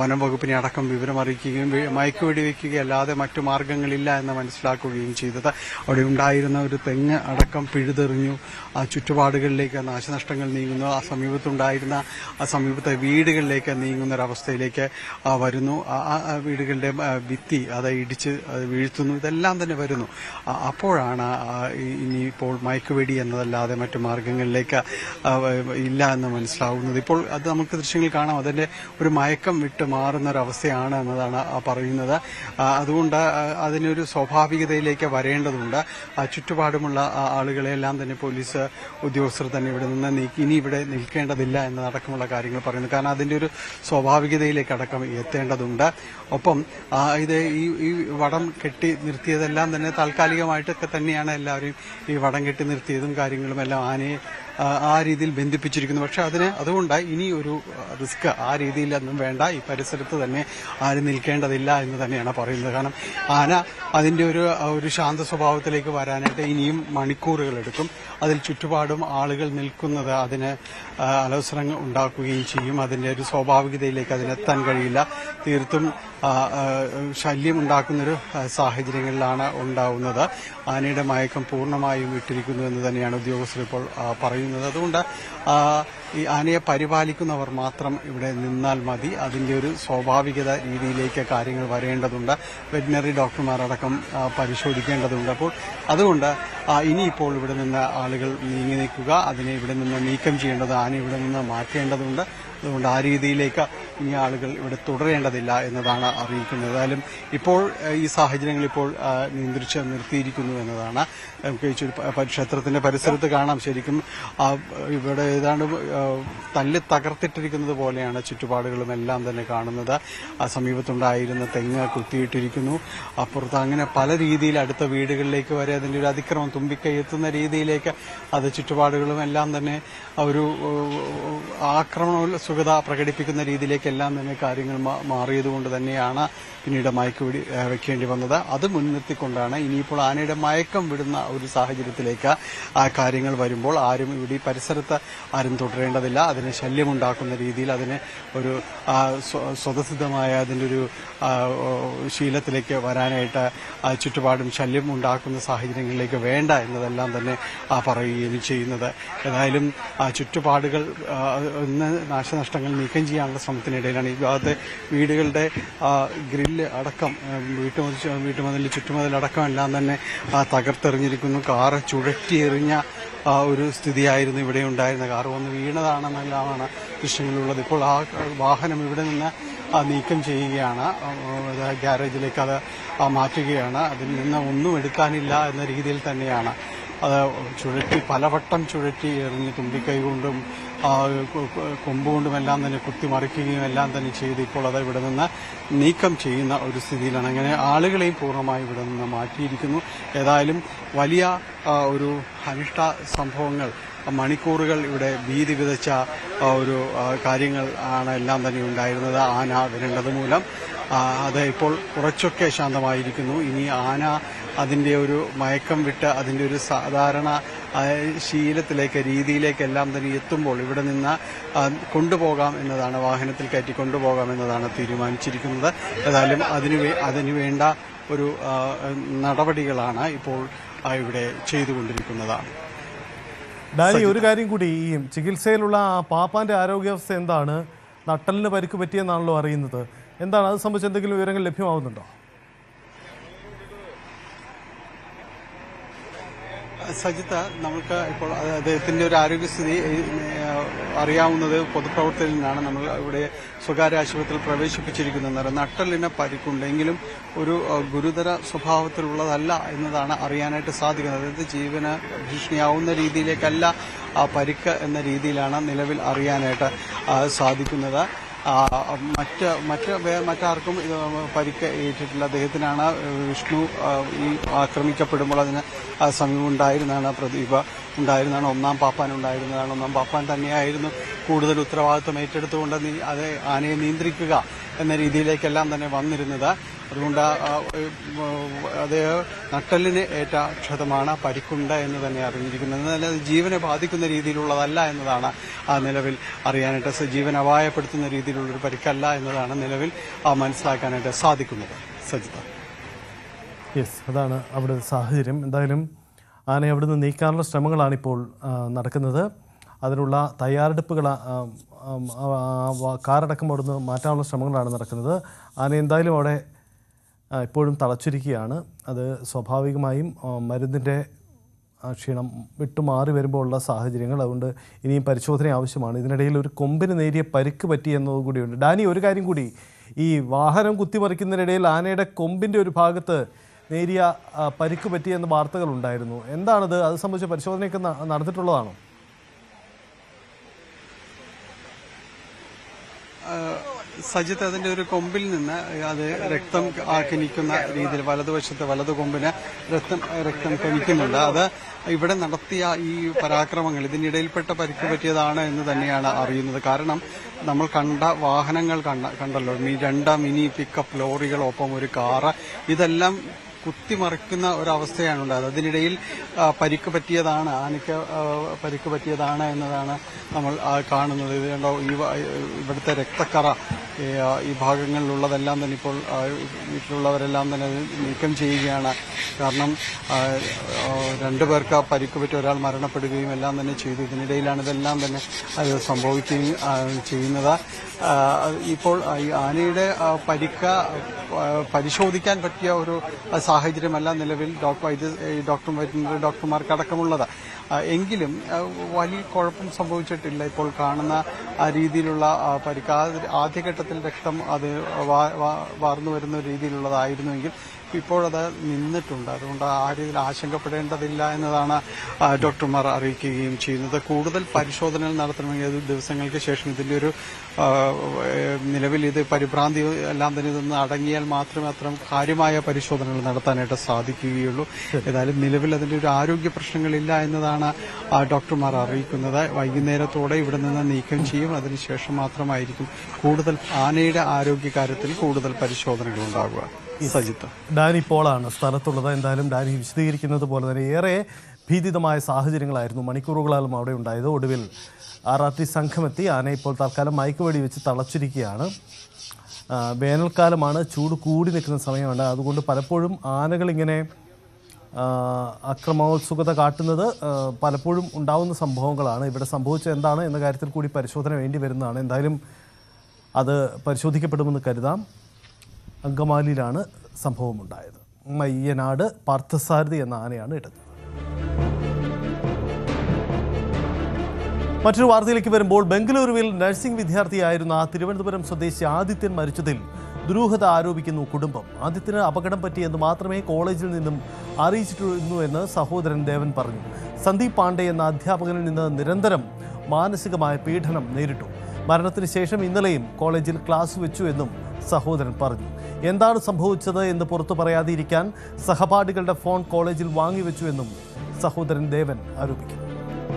വനം വകുപ്പിനെ അടക്കം വിവരമറിയിക്കുകയും മയക്കുവെടി വയ്ക്കുകയല്ലാതെ മറ്റു മാർഗങ്ങളില്ല എന്ന് മനസ്സിലാക്കുകയും ചെയ്തത്. അവിടെ ഉണ്ടായിരുന്ന ഒരു തെങ്ങ് അടക്കം പിഴുതെറിഞ്ഞു. ആ ചുറ്റുപാടുകളിലേക്ക് നാശനഷ്ടങ്ങൾ നീങ്ങുന്നു. ആ സമീപത്തെ വീടുകളിലേക്ക് നീങ്ങുന്ന ഒരവസ്ഥയിലേക്ക് വരുന്നു. ആ വീടുകളുടെ ഭിത്തി അത് ഇടിച്ച് വീഴ്ത്തുന്നു. ഇതെല്ലാം തന്നെ വരുന്നു. അപ്പോഴാണ് ഇനിയിപ്പോൾ മയക്കുവെടി എന്നതല്ലാതെ മറ്റു മാർഗങ്ങളിലേക്ക് ഇല്ല എന്ന് മനസ്സിലാവുന്നത്. ഇപ്പോൾ അത് നമുക്ക് ദൃശ്യങ്ങൾ കാണാം. അതിന്റെ ഒരു മയക്കം വിട്ട് മാറുന്ന ഒരവസ്ഥയാണ് എന്നതാണ് പറയുന്നത്. അതുകൊണ്ട് അതിനൊരു സ്വാഭാവികതയിലേക്ക് വരേണ്ടതുണ്ട്. ചുറ്റുപാടുമുള്ള ആളുകളെല്ലാം തന്നെ പോലീസ് ഉദ്യോഗസ്ഥർ തന്നെ ഇവിടെ നിന്ന് നീക്കി, ഇനി ഇവിടെ നിൽക്കേണ്ടതില്ല എന്നതടക്കമുള്ള കാര്യങ്ങൾ പറയുന്നു. കാരണം അതിന്റെ ഒരു സ്വാഭാവികതയിലേക്ക് അടക്കം എത്തേണ്ടതുണ്ട്. ഒപ്പം ഇത് ഈ വടം കെട്ടി നിർത്തിയതെല്ലാം തന്നെ താൽക്കാലികമായിട്ടൊക്കെ തന്നെയാണ് എല്ലാവരും ഈ വടം കെട്ടി നിർത്തിയതും കാര്യങ്ങളും എല്ലാം ആനയെ ആ രീതിയിൽ ബന്ധിപ്പിച്ചിരിക്കുന്നു. പക്ഷെ അതുകൊണ്ട് ഇനി ഒരു റിസ്ക് ആ രീതിയിലൊന്നും വേണ്ട, ഈ പരിസരത്ത് തന്നെ ആരും നിൽക്കേണ്ടതില്ല എന്ന് തന്നെയാണ് പറയുന്നത്. കാരണം ആന അതിന്റെ ഒരു ശാന്ത സ്വഭാവത്തിലേക്ക് വരാനായിട്ട് ഇനിയും മണിക്കൂറുകൾ എടുക്കും. അതിൽ ചുറ്റുപാടും ആളുകൾ നിൽക്കുന്നത് അതിന് അലോസരം ഉണ്ടാക്കുകയും ചെയ്യും. അതിന്റെ ഒരു സ്വാഭാവികതയിലേക്ക് അതിനെത്താൻ കഴിയില്ല. തീർത്തും ശല്യം ഉണ്ടാക്കുന്നൊരു സാഹചര്യങ്ങളിലാണ് ഉണ്ടാവുന്നത്. ആനയുടെ മയക്കം പൂർണ്ണമായും വിട്ടിരിക്കുന്നു എന്ന് തന്നെയാണ് ഉദ്യോഗസ്ഥർ ഇപ്പോൾ പറയുന്നത്. അതുകൊണ്ട് ഈ ആനയെ പരിപാലിക്കുന്നവർ മാത്രം ഇവിടെ നിന്നാൽ മതി. അതിന്റെ ഒരു സ്വാഭാവികത രീതിയിലേക്ക് കാര്യങ്ങൾ വരേണ്ടതുണ്ട്. വെറ്റിനറി ഡോക്ടർമാരടക്കം പരിശോധിക്കേണ്ടതുണ്ട്. അപ്പോൾ അതുകൊണ്ട് ഇനിയിപ്പോൾ ഇവിടെ നിന്ന് ആളുകൾ നീങ്ങി നിൽക്കുക, അതിനെ ഇവിടെ നിന്ന് നീക്കം ചെയ്യേണ്ടത്, ആന ഇവിടെ നിന്ന് മാറ്റേണ്ടതുണ്ട്. അതുകൊണ്ട് ആ രീതിയിലേക്ക് ഇനി ആളുകൾ ഇവിടെ തുടരേണ്ടതില്ല എന്നതാണ് അറിയിക്കുന്നത്. ഏതായാലും ഇപ്പോൾ ഈ സാഹചര്യങ്ങൾ ഇപ്പോൾ നിയന്ത്രിച്ച് നിർത്തിയിരിക്കുന്നു എന്നതാണ്. നമുക്ക് ക്ഷേത്രത്തിന്റെ പരിസരത്ത് കാണാം. ശരിക്കും ഇവിടെ ഏതാണ്ട് തല്ലി തകർത്തിട്ടിരിക്കുന്നത് പോലെയാണ് ചുറ്റുപാടുകളും എല്ലാം തന്നെ കാണുന്നത്. ആ സമീപത്തുണ്ടായിരുന്ന തെങ്ങ് കുത്തിയിട്ടിരിക്കുന്നു. അപ്പുറത്ത് അങ്ങനെ പല രീതിയിൽ അടുത്ത വീടുകളിലേക്ക് വരെ അതിന്റെ ഒരു അതിക്രമം തുമ്പിക്കൈ എത്തുന്ന രീതിയിലേക്ക് അത് ചുറ്റുപാടുകളും എല്ലാം തന്നെ ഒരു ആക്രമണോത്സുകത പ്രകടിപ്പിക്കുന്ന രീതിയിലേക്കെല്ലാം തന്നെ കാര്യങ്ങൾ മാറിയതുകൊണ്ട് തന്നെയാണ് പിന്നീട് മയക്കുവെടി വെക്കേണ്ടി വന്നത്. അത് മുൻനിർത്തിക്കൊണ്ടാണ് ഇനിയിപ്പോൾ ആനയുടെ മയക്കം വിടുന്ന ഒരു സാഹചര്യത്തിലേക്ക് ആ കാര്യങ്ങൾ വരുമ്പോൾ ആരും ഇവിടെ ഈ പരിസരത്ത് ആരും തുടരേണ്ടതില്ല. അതിന് ശല്യമുണ്ടാക്കുന്ന രീതിയിൽ അതിന് ഒരു സ്വതസിദ്ധമായ അതിൻ്റെ ഒരു ശീലത്തിലേക്ക് വരാനായിട്ട് ചുറ്റുപാടും ശല്യം ഉണ്ടാക്കുന്ന സാഹചര്യങ്ങളിലേക്ക് വേണ്ട എന്നതെല്ലാം തന്നെ പറയുകയും ചെയ്യുന്നത്. ഏതായാലും ചുറ്റുപാടുകൾ ഇന്ന് നാശനഷ്ടങ്ങൾ നീക്കം ചെയ്യാനുള്ള ശ്രമത്തിനിടയിലാണ് ഈ ഭാഗത്തെ വീടുകളുടെ ഗ്രില്ല് അടക്കം വീട്ടുമതിൽ ചുറ്റുമതിലടക്കം എല്ലാം തന്നെ തകർത്തെറിഞ്ഞിരിക്കുന്നു. കാറ് ചുഴറ്റിയെറിഞ്ഞ ഒരു സ്ഥിതിയായിരുന്നു ഇവിടെ ഉണ്ടായിരുന്ന. കാറ് വന്ന് വീണതാണെന്നെല്ലാമാണ് ദൃശ്യങ്ങളുള്ളത്. ഇപ്പോൾ ആ വാഹനം ഇവിടെ നിന്ന് നീക്കം ചെയ്യുകയാണ്, ഗ്യാരേജിലേക്ക് അത് മാറ്റുകയാണ്. അതിൽ നിന്ന് ഒന്നും എടുക്കാനില്ല എന്ന രീതിയിൽ തന്നെയാണ് അത് പലവട്ടം ചുഴറ്റി എറിഞ്ഞ് തുമ്പിക്കൈ കൊണ്ടും കൊമ്പുകൊണ്ടുമെല്ലാം തന്നെ കുത്തിമറിക്കുകയും എല്ലാം തന്നെ ചെയ്ത് ഇപ്പോൾ അത് ഇവിടെ നിന്ന് നീക്കം ചെയ്യുന്ന ഒരു സ്ഥിതിയിലാണ്. അങ്ങനെ ആളുകളെയും പൂർണ്ണമായി ഇവിടെ നിന്ന് മാറ്റിയിരിക്കുന്നു. ഏതായാലും വലിയ ഒരു അനിഷ്ട സംഭവങ്ങൾ, മണിക്കൂറുകൾ ഇവിടെ ഭീതി വിതച്ച ഒരു കാര്യങ്ങൾ ആണ് എല്ലാം തന്നെ ഉണ്ടായിരുന്നത്. ആന വരേണ്ടത് മൂലം അത് ഇപ്പോൾ കുറച്ചൊക്കെ ശാന്തമായിരിക്കുന്നു. ഇനി ആന അതിന്റെ ഒരു മയക്കം വിട്ട് അതിന്റെ ഒരു സാധാരണ ശീലത്തിലേക്ക് രീതിയിലേക്കെല്ലാം തന്നെ എത്തുമ്പോൾ ഇവിടെ നിന്ന് കൊണ്ടുപോകാം എന്നതാണ്, വാഹനത്തിൽ കയറ്റി കൊണ്ടുപോകാം എന്നതാണ് തീരുമാനിച്ചിരിക്കുന്നത്. ഏതായാലും അതിനുവേണ്ട ഒരു നടപടികളാണ് ഇപ്പോൾ ഇവിടെ ചെയ്തുകൊണ്ടിരിക്കുന്നതാണ്. ഡാനി, ഒരു കാര്യം കൂടി, ഈ ചികിത്സയിലുള്ള പാപ്പാന്റെ ആരോഗ്യാവസ്ഥ എന്താണ്? നട്ടലിന് പരിക്ക് പറ്റിയെന്നാണല്ലോ അറിയുന്നത്. എന്താണ് അത് സംബന്ധിച്ച് എന്തെങ്കിലും വിവരങ്ങൾ ലഭ്യമാവുന്നുണ്ടോ? സജിത്ത്, നമുക്ക് ഇപ്പോൾ അദ്ദേഹത്തിന്റെ ഒരു ആരോഗ്യസ്ഥിതി അറിയാവുന്നത് പൊതുപ്രവർത്തകരിൽ നിന്നാണ്. നമ്മൾ ഇവിടെ സ്വകാര്യ ആശുപത്രിയിൽ പ്രവേശിപ്പിച്ചിരിക്കുന്നത്. നട്ടലിന് പരിക്കുണ്ടെങ്കിലും ഒരു ഗുരുതര സ്വഭാവത്തിലുള്ളതല്ല എന്നതാണ് അറിയാനായിട്ട് സാധിക്കുന്നത്. അതായത് ജീവന് ഭീഷണിയാവുന്ന രീതിയിലേക്കല്ല ആ പരിക്ക് എന്ന രീതിയിലാണ് നിലവിൽ അറിയാനായിട്ട് സാധിക്കുന്നത്. മറ്റാർക്കും പരിക്ക് ഏറ്റിട്ടില്ല. അദ്ദേഹത്തിനാണ് വിഷ്ണു ഈ ആക്രമിക്കപ്പെടുമ്പോൾ അതിന് സമീപം ഉണ്ടായിരുന്നതാണ്, പ്രദീപ ഉണ്ടായിരുന്നതാണ്, ഒന്നാം പാപ്പാൻ ഉണ്ടായിരുന്നതാണ്. ഒന്നാം പാപ്പാൻ തന്നെയായിരുന്നു കൂടുതൽ ഉത്തരവാദിത്വം ഏറ്റെടുത്തുകൊണ്ട് അത് ആനയെ നിയന്ത്രിക്കുക എന്ന രീതിയിലേക്കെല്ലാം തന്നെ വന്നിരുന്നത്. അതുകൊണ്ട് അദ്ദേഹം നട്ടെല്ലിന് ഏറ്റ ക്ഷതമാണ്, പരിക്കുണ്ട് എന്ന് തന്നെ അറിഞ്ഞിരിക്കുന്നത്. എന്നാൽ അത് ജീവനെ ബാധിക്കുന്ന രീതിയിലുള്ളതല്ല എന്നതാണ് നിലവിൽ അറിയാനായിട്ട്, ജീവൻ അപായപ്പെടുത്തുന്ന രീതിയിലുള്ളൊരു പരിക്കല്ല എന്നതാണ് നിലവിൽ മനസ്സിലാക്കാനായിട്ട് സാധിക്കുന്നത്. സജിത, യെസ്, അതാണ് അവിടെ സാഹചര്യം. എന്തായാലും ആനയെ അവിടെ നിന്ന് നീക്കാനുള്ള ശ്രമങ്ങളാണ് ഇപ്പോൾ നടക്കുന്നത്. അതിനുള്ള തയ്യാറെടുപ്പുകൾ കാറടക്കം അവിടെ നിന്ന് മാറ്റാനുള്ള ശ്രമങ്ങളാണ് നടക്കുന്നത്. ആന എന്തായാലും അവിടെ ഇപ്പോഴും തളച്ചിരിക്കുകയാണ്. അത് സ്വാഭാവികമായും മരുന്നിൻ്റെ ക്ഷീണം വിട്ടുമാറി വരുമ്പോൾ ഉള്ള സാഹചര്യങ്ങൾ, അതുകൊണ്ട് ഇനിയും പരിശോധന ആവശ്യമാണ്. ഇതിനിടയിൽ ഒരു കൊമ്പിന് നേരിയ പരിക്ക് പറ്റി എന്നതുകൂടിയുണ്ട്. ഡാനി, ഒരു കാര്യം കൂടി, ഈ വാഹനം കുത്തിമറിക്കുന്നതിനിടയിൽ ആനയുടെ കൊമ്പിൻ്റെ ഒരു ഭാഗത്ത് നേരിയ പരിക്ക് പറ്റിയെന്ന വാർത്തകളുണ്ടായിരുന്നു. എന്താണത്? അത് സംബന്ധിച്ച പരിശോധനയൊക്കെ നടന്നിട്ടുള്ളതാണോ? സജിത്ത്, അതിന്റെ ഒരു കൊമ്പിൽ നിന്ന് അത് രക്തം കിനിക്കുന്ന രീതിയിൽ വലതുവശത്ത് വലതു കൊമ്പിന് രക്തം കിനിക്കുന്നുണ്ട്. അത് ഇവിടെ നടത്തിയ ഈ പരാക്രമങ്ങൾ ഇതിനിടയിൽപ്പെട്ട പരിക്ക് പറ്റിയതാണ് എന്ന് തന്നെയാണ് അറിയുന്നത്. കാരണം നമ്മൾ കണ്ട വാഹനങ്ങൾ കണ്ടല്ലോ, 2 മിനി പിക്കപ്പ് ലോറികളൊപ്പം ഒരു കാറ്, ഇതെല്ലാം കുത്തിമറിക്കുന്ന ഒരവസ്ഥയാണ് ഉണ്ടായത്. അതിനിടയിൽ പരിക്ക് പറ്റിയതാണ്, ആനയ്ക്ക് പരിക്ക് പറ്റിയതാണ് എന്നതാണ് നമ്മൾ കാണുന്നത്. ഇത് കണ്ടോ, ഇവിടുത്തെ രക്തക്കറ ഈ ഭാഗങ്ങളിലുള്ളതെല്ലാം തന്നെ ഇപ്പോൾ വീട്ടിലുള്ളവരെല്ലാം തന്നെ നീക്കം ചെയ്യുകയാണ്. കാരണം 2 പേർക്ക് പരിക്ക് പറ്റി, ഒരാൾ മരണപ്പെടുകയും എല്ലാം തന്നെ ചെയ്തു. ഇതിനിടയിലാണ് ഇതെല്ലാം തന്നെ സംഭവിക്കുകയും ചെയ്യുന്നത്. ഇപ്പോൾ ഈ ആനയുടെ പരിക്ക് പരിശോധിക്കാൻ പറ്റിയ ഒരു സാഹചര്യമല്ല നിലവിൽ ഡോക്ടർമാർക്ക് അടക്കമുള്ളത്. എങ്കിലും വലിയ കുഴപ്പം സംഭവിച്ചിട്ടില്ല. ഇപ്പോൾ കാണുന്ന രീതിയിലുള്ള പരിക്ക്, ആദ്യഘട്ടത്തിൽ രക്തം അത് വാർന്നു വരുന്ന രീതിയിലുള്ളതായിരുന്നുവെങ്കിൽ ഇപ്പോഴത് നിന്നിട്ടുണ്ട്. അതുകൊണ്ട് ആ രീതിയിൽ ആശങ്കപ്പെടേണ്ടതില്ല എന്നതാണ് ഡോക്ടർമാർ അറിയിക്കുകയും ചെയ്യുന്നത്. കൂടുതൽ പരിശോധനകൾ നടത്തണമെങ്കിൽ ദിവസങ്ങൾക്ക് ശേഷം ഇതിന്റെ ഒരു നിലവിൽ ഇത് പരിഭ്രാന്തി എല്ലാം തന്നെ ഇതൊന്ന് അടങ്ങിയാൽ മാത്രമേ അത്തരം കാര്യമായ പരിശോധനകൾ നടത്താനായിട്ട് സാധിക്കുകയുള്ളൂ. ഏതായാലും നിലവിൽ അതിന്റെ ഒരു ആരോഗ്യ പ്രശ്നങ്ങളില്ല എന്നതാണ് ഡോക്ടർമാർ അറിയിക്കുന്നത്. വൈകുന്നേരത്തോടെ ഇവിടെ നിന്ന് നീക്കം ചെയ്യും. അതിനുശേഷം മാത്രമായിരിക്കും കൂടുതൽ ആനയുടെ ആരോഗ്യകാര്യത്തിൽ കൂടുതൽ പരിശോധനകൾ ഉണ്ടാകുക. സജിത്ത്, ഡാനി പോളാണ് സ്ഥലത്തുള്ളത്. എന്തായാലും ഡാനി വിശദീകരിക്കുന്നത് പോലെ തന്നെ ഏറെ ഭീതിതമായ സാഹചര്യങ്ങളായിരുന്നു മണിക്കൂറുകളാലും അവിടെ ഉണ്ടായത്. ഒടുവിൽ RRT സംഘമെത്തി ആന ഇപ്പോൾ തൽക്കാലം മയക്കുവെടി വെച്ച് തളച്ചിരിക്കുകയാണ്. വേനൽക്കാലമാണ്, ചൂട് കൂടി നിൽക്കുന്ന സമയമാണ്. അതുകൊണ്ട് പലപ്പോഴും ആനകളിങ്ങനെ അക്രമോത്സുകത കാട്ടുന്നത് പലപ്പോഴും ഉണ്ടാവുന്ന സംഭവങ്ങളാണ്. ഇവിടെ സംഭവിച്ചത് എന്താണ് എന്ന കാര്യത്തിൽ കൂടി പരിശോധന വേണ്ടി വരുന്നതാണ്. എന്തായാലും അത് പരിശോധിക്കപ്പെടുമെന്ന് കരുതാം. അങ്കമാലിയിലാണ് സംഭവമുണ്ടായത്. മയ്യനാട് പാർത്ഥസാരഥി എന്ന ആനയാണ് ഇടഞ്ഞത്. മറ്റൊരു വാർത്തയിലേക്ക് വരുമ്പോൾ, ബംഗളൂരുവിൽ നഴ്സിംഗ് വിദ്യാർത്ഥിയായിരുന്ന തിരുവനന്തപുരം സ്വദേശി ആദിത്യൻ മരിച്ചതിൽ ദുരൂഹത ആരോപിക്കുന്നു കുടുംബം. ആദിത്യന് അപകടം പറ്റിയെന്ന് മാത്രമേ കോളേജിൽ നിന്നും അറിയിച്ചിട്ടുള്ളൂവെന്ന് സഹോദരൻ ദേവൻ പറഞ്ഞു. സന്ദീപ് പാണ്ഡെ എന്ന അധ്യാപകനിൽ നിന്ന് നിരന്തരം മാനസികമായ പീഡനം നേരിട്ടു. മരണത്തിന് ശേഷം ഇന്നലെയും കോളേജിൽ ക്ലാസ് വെച്ചു എന്നും സഹോദരൻ പറഞ്ഞു. എന്താണ് സംഭവിച്ചത് എന്ന് പുറത്തു പറയാതെ ഇരിക്കാൻ സഹപാഠികളുടെ ഫോൺ കോളേജിൽ വാങ്ങിവെച്ചു എന്നും സഹോദരൻ ദേവൻ ആരോപിക്കുന്നു.